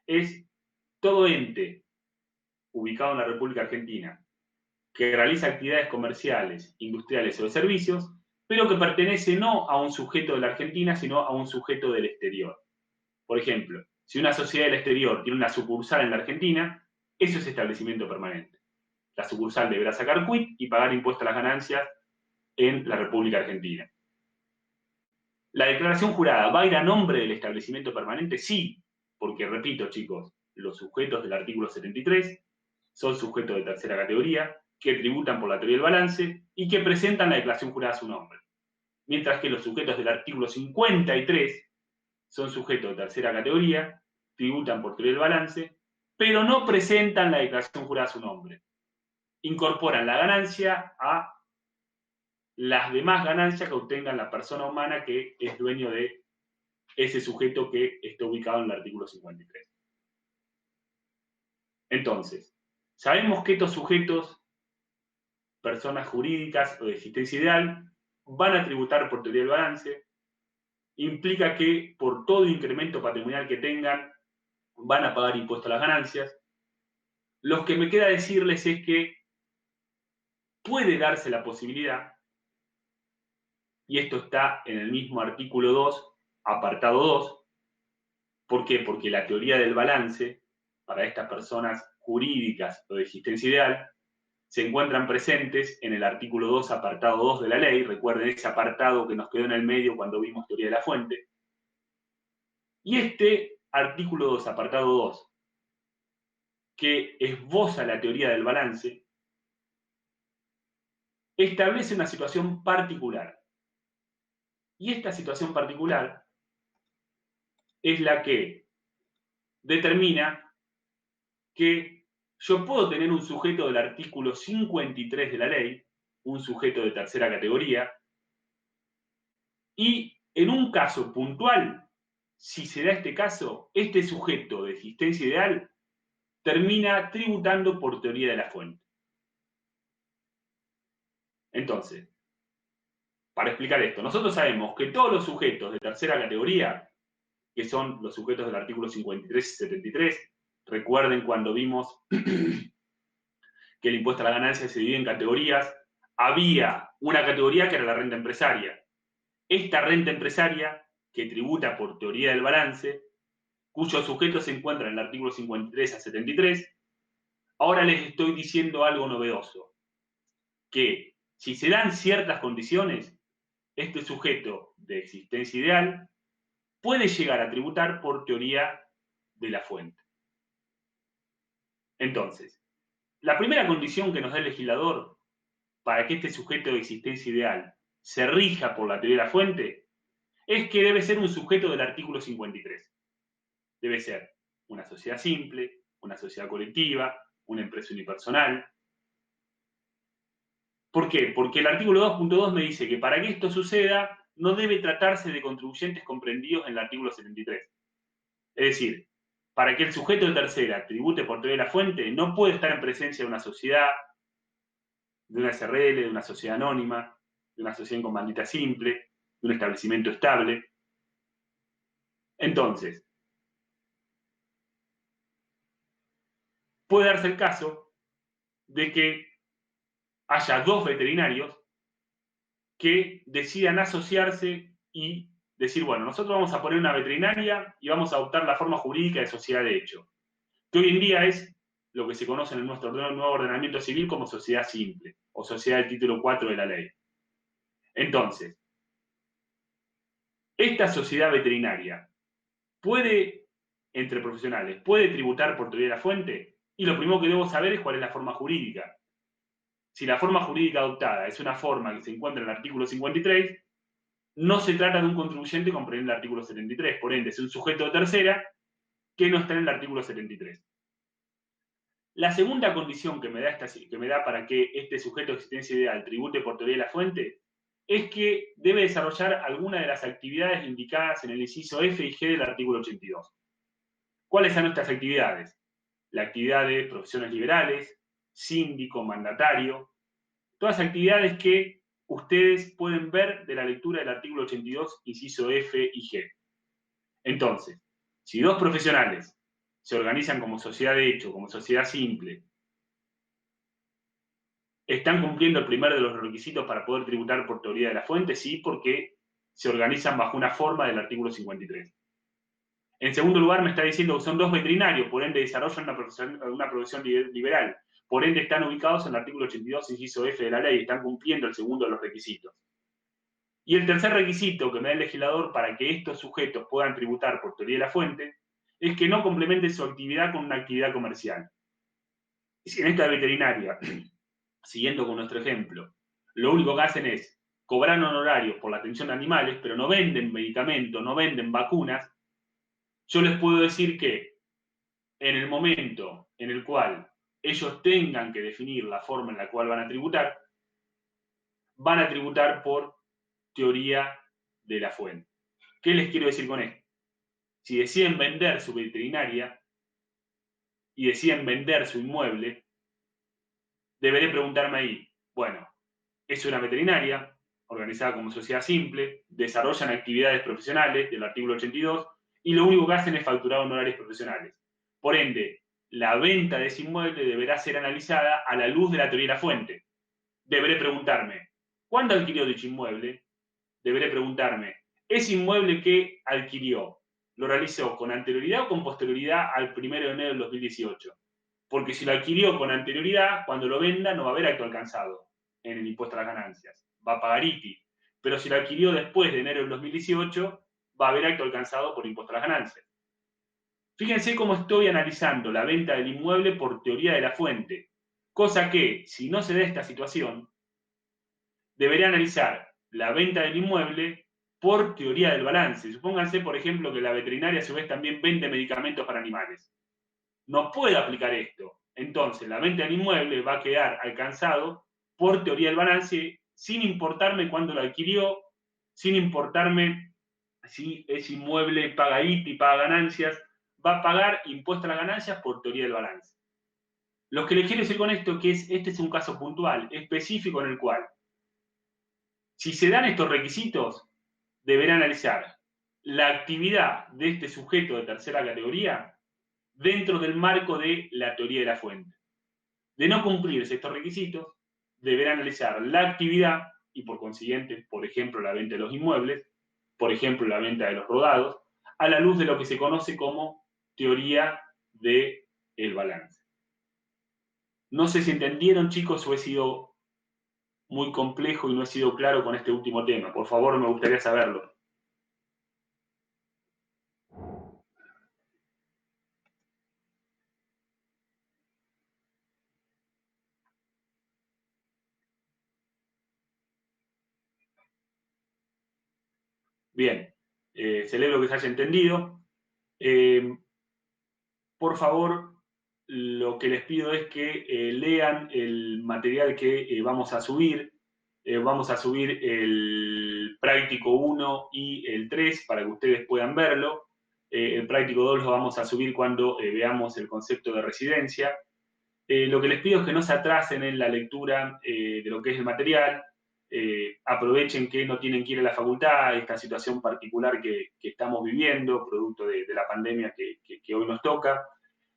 es todo ente ubicado en la República Argentina que realiza actividades comerciales, industriales o de servicios, pero que pertenece no a un sujeto de la Argentina, sino a un sujeto del exterior. Por ejemplo, si una sociedad del exterior tiene una sucursal en la Argentina, eso es establecimiento permanente. La sucursal deberá sacar quit y pagar impuestos a las ganancias en la República Argentina. ¿La declaración jurada va a ir a nombre del establecimiento permanente? Sí, porque, repito, chicos, los sujetos del artículo 73 son sujetos de tercera categoría que tributan por la teoría del balance y que presentan la declaración jurada a su nombre. Mientras que los sujetos del artículo 53 son sujetos de tercera categoría, tributan por teoría del balance, pero no presentan la declaración jurada a su nombre. Incorporan la ganancia a las demás ganancias que obtengan la persona humana que es dueño de ese sujeto que está ubicado en el artículo 53. Entonces, sabemos que estos sujetos, personas jurídicas o de existencia ideal, van a tributar por teoría del balance, implica que por todo incremento patrimonial que tengan, van a pagar impuestos a las ganancias. Lo que me queda decirles es que puede darse la posibilidad, y esto está en el mismo artículo 2, apartado 2, ¿por qué? Porque la teoría del balance, para estas personas jurídicas o de existencia ideal, se encuentran presentes en el artículo 2, apartado 2 de la ley. Recuerden ese apartado que nos quedó en el medio cuando vimos teoría de la fuente. Y este artículo 2, apartado 2, que esboza la teoría del balance, establece una situación particular. Y esta situación particular es la que determina que yo puedo tener un sujeto del artículo 53 de la ley, un sujeto de tercera categoría, y en un caso puntual, si se da este caso, este sujeto de existencia ideal termina tributando por teoría de la fuente. Entonces, para explicar esto, nosotros sabemos que todos los sujetos de tercera categoría, que son los sujetos del artículo 53 y 73, recuerden cuando vimos que el impuesto a la ganancia se divide en categorías, había una categoría que era la renta empresaria. Esta renta empresaria, que tributa por teoría del balance, cuyos sujetos se encuentran en el artículo 53 a 73, ahora les estoy diciendo algo novedoso, que si se dan ciertas condiciones, este sujeto de existencia ideal puede llegar a tributar por teoría de la fuente. Entonces, la primera condición que nos da el legislador para que este sujeto de existencia ideal se rija por la teoría de la fuente es que debe ser un sujeto del artículo 53. Debe ser una sociedad simple, una sociedad colectiva, una empresa unipersonal. ¿Por qué? Porque el artículo 2.2 me dice que para que esto suceda no debe tratarse de contribuyentes comprendidos en el artículo 73. Es decir, para que el sujeto de tercera tribute por teoría de la fuente, no puede estar en presencia de una sociedad, de una SRL, de una sociedad anónima, de una sociedad en comandita simple, de un establecimiento estable. Entonces, puede darse el caso de que haya 2 veterinarios que decidan asociarse y decir, bueno, nosotros vamos a poner una veterinaria y vamos a adoptar la forma jurídica de sociedad de hecho, que hoy en día es lo que se conoce en nuestro nuevo ordenamiento civil como sociedad simple o sociedad del título 4 de la ley. Entonces, esta sociedad veterinaria puede, entre profesionales, puede tributar por teoría de la fuente, y lo primero que debo saber es cuál es la forma jurídica. Si la forma jurídica adoptada es una forma que se encuentra en el artículo 53, no se trata de un contribuyente comprendiendo el artículo 73, por ende es un sujeto de tercera que no está en el artículo 73. La segunda condición que me da para que este sujeto de existencia ideal tribute por teoría de la fuente es que debe desarrollar alguna de las actividades indicadas en el inciso F y G del artículo 82. ¿Cuáles son estas actividades? La actividad de profesiones liberales, síndico, mandatario, todas actividades que ustedes pueden ver de la lectura del artículo 82, inciso F y G. Entonces, si 2 profesionales se organizan como sociedad de hecho, como sociedad simple, ¿están cumpliendo el primero de los requisitos para poder tributar por teoría de la fuente? Sí, porque se organizan bajo una forma del artículo 53. En segundo lugar, me está diciendo que son 2 veterinarios, por ende desarrollan una profesión liberal. Por ende, están ubicados en el artículo 82, inciso F de la ley, están cumpliendo el segundo de los requisitos. Y el tercer requisito que me da el legislador para que estos sujetos puedan tributar por teoría de la fuente es que no complementen su actividad con una actividad comercial. Si en esta veterinaria, siguiendo con nuestro ejemplo, lo único que hacen es cobrar honorarios por la atención de animales, pero no venden medicamentos, no venden vacunas, yo les puedo decir que en el momento en el cual ellos tengan que definir la forma en la cual van a tributar por teoría de la fuente. ¿Qué les quiero decir con esto? Si deciden vender su veterinaria y deciden vender su inmueble, deberé preguntarme ahí, bueno, es una veterinaria organizada como sociedad simple, desarrollan actividades profesionales del artículo 82 y lo único que hacen es facturar honorarios profesionales. Por ende, la venta de ese inmueble deberá ser analizada a la luz de la teoría de la fuente. Deberé preguntarme, ¿cuándo adquirió dicho inmueble? Deberé preguntarme, ¿ese inmueble que adquirió lo realizó con anterioridad o con posterioridad al 1 de enero del 2018? Porque si lo adquirió con anterioridad, cuando lo venda no va a haber acto alcanzado en el impuesto a las ganancias, va a pagar ITI. Pero si lo adquirió después de enero del 2018, va a haber acto alcanzado por impuesto a las ganancias. Fíjense cómo estoy analizando la venta del inmueble por teoría de la fuente, cosa que, si no se da esta situación, debería analizar la venta del inmueble por teoría del balance. Supónganse, por ejemplo, que la veterinaria a su vez también vende medicamentos para animales. No puedo aplicar esto. Entonces, la venta del inmueble va a quedar alcanzado por teoría del balance, sin importarme cuándo lo adquirió, sin importarme si ese inmueble paga ITI, paga ganancias, va a pagar impuesto a las ganancias por teoría del balance. Lo que les quiero decir con esto es que este es un caso puntual, específico, en el cual, si se dan estos requisitos, deberá analizar la actividad de este sujeto de tercera categoría dentro del marco de la teoría de la fuente. De no cumplirse estos requisitos, deberá analizar la actividad y, por consiguiente, por ejemplo, la venta de los inmuebles, por ejemplo, la venta de los rodados, a la luz de lo que se conoce como teoría del balance. No sé si entendieron, chicos, o he sido muy complejo y no he sido claro con este último tema. Por favor, me gustaría saberlo. Bien, celebro que se haya entendido. Por favor, lo que les pido es que lean el material que vamos a subir. Vamos a subir el práctico 1 y el 3 para que ustedes puedan verlo. El práctico 2 lo vamos a subir cuando veamos el concepto de residencia. Lo que les pido es que no se atrasen en la lectura de lo que es el material. Aprovechen que no tienen que ir a la facultad, esta situación particular que estamos viviendo, producto de la pandemia que hoy nos toca.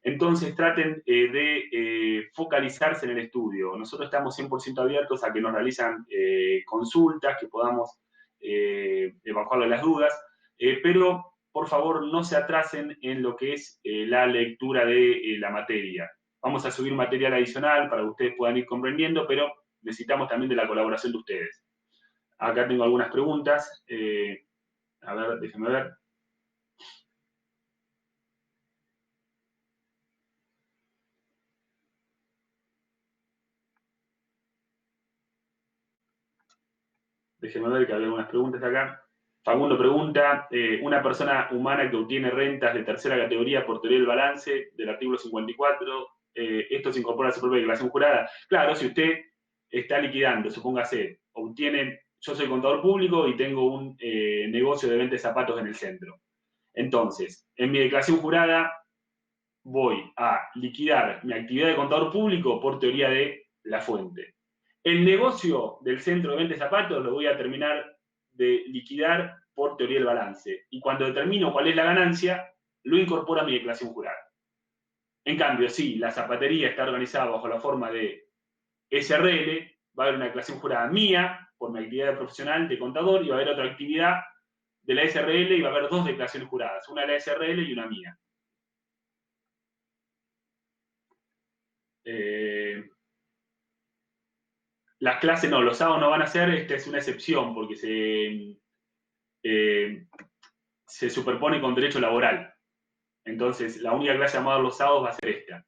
Entonces traten de focalizarse en el estudio. Nosotros estamos 100% abiertos a que nos realizan consultas, que podamos evacuarle las dudas, pero por favor no se atrasen en lo que es la lectura de la materia. Vamos a subir material adicional para que ustedes puedan ir comprendiendo, pero necesitamos también de la colaboración de ustedes. Acá tengo algunas preguntas. A ver, déjenme ver. Déjenme ver que había algunas preguntas acá. Facundo pregunta, una persona humana que obtiene rentas de tercera categoría por teoría del balance del artículo 54, ¿esto se incorpora a su propia declaración jurada? Claro, si usted está liquidando, supóngase, obtiene, yo soy contador público y tengo un negocio de venta de zapatos en el centro. Entonces, en mi declaración jurada voy a liquidar mi actividad de contador público por teoría de la fuente. El negocio del centro de venta de zapatos lo voy a terminar de liquidar por teoría del balance. Y cuando determino cuál es la ganancia, lo incorporo a mi declaración jurada. En cambio, si la zapatería está organizada bajo la forma de SRL, va a haber una declaración jurada mía por mi actividad profesional de contador y va a haber otra actividad de la SRL y va a haber dos declaraciones juradas, una de la SRL y una mía. Las clases no, los sábados no van a ser, esta es una excepción porque se superpone con derecho laboral. Entonces, la única clase llamada los sábados va a ser esta.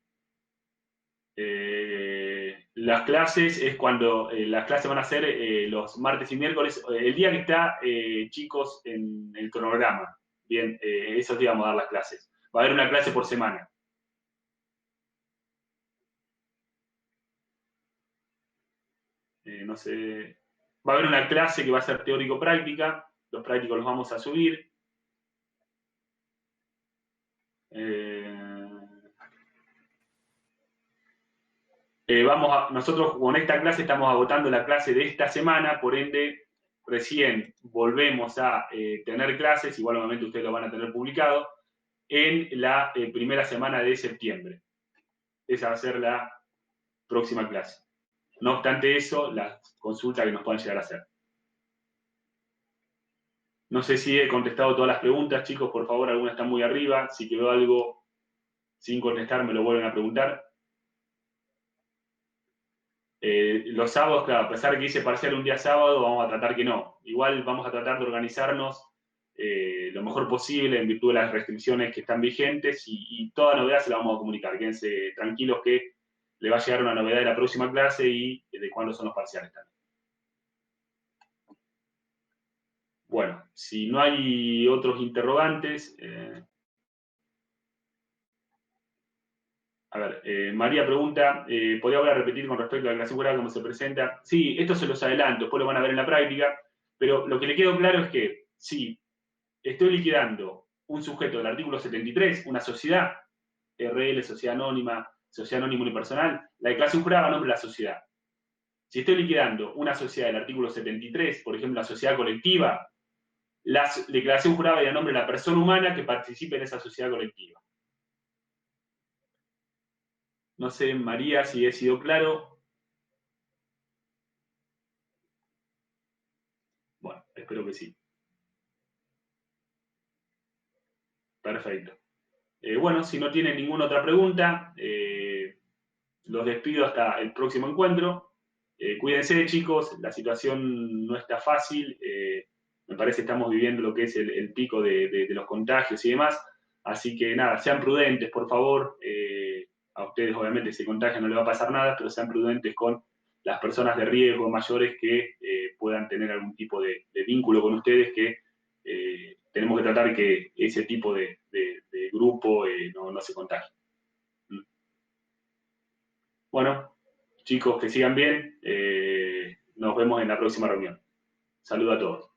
Las clases es cuando las clases van a ser los martes y miércoles, el día que está, chicos, en el cronograma. Bien, esos días vamos a dar las clases. Va a haber una clase por semana. No sé, va a haber una clase que va a ser teórico-práctica, los prácticos los vamos a subir. Nosotros con esta clase estamos agotando la clase de esta semana, por ende, recién volvemos a tener clases, igual obviamente ustedes lo van a tener publicado, en la primera semana de septiembre. Esa va a ser la próxima clase. No obstante eso, las consultas que nos puedan llegar a hacer. No sé si he contestado todas las preguntas, chicos, por favor, algunas están muy arriba. Si quedó algo sin contestar, me lo vuelven a preguntar. Los sábados, claro, a pesar de que hice parcial un día sábado, vamos a tratar que no. Igual vamos a tratar de organizarnos lo mejor posible en virtud de las restricciones que están vigentes y toda novedad se la vamos a comunicar. Quédense tranquilos que le va a llegar una novedad de la próxima clase y de cuándo son los parciales también. Bueno, si no hay otros interrogantes... A ver, María pregunta, ¿podría volver a repetir con respecto a la declaración jurada cómo se presenta? Sí, esto se los adelanto, después lo van a ver en la práctica, pero lo que le quedó claro es que si estoy liquidando un sujeto del artículo 73, una sociedad, RL, sociedad anónima unipersonal, la declaración jurada va a nombre de la sociedad. Si estoy liquidando una sociedad del artículo 73, por ejemplo, la sociedad colectiva, la declaración jurada va a ir a nombre de la persona humana que participe en esa sociedad colectiva. No sé, María, si he sido claro. Bueno, espero que sí. Perfecto. Bueno, si no tienen ninguna otra pregunta, los despido hasta el próximo encuentro. Cuídense, chicos, la situación no está fácil. Me parece que estamos viviendo lo que es el pico de los contagios y demás. Así que nada, sean prudentes, por favor. A ustedes, obviamente, si se contagian no les va a pasar nada, pero sean prudentes con las personas de riesgo mayores que puedan tener algún tipo de vínculo con ustedes, que tenemos que tratar que ese tipo de grupo no se contagie. Bueno, chicos, que sigan bien. Nos vemos en la próxima reunión. Saludos a todos.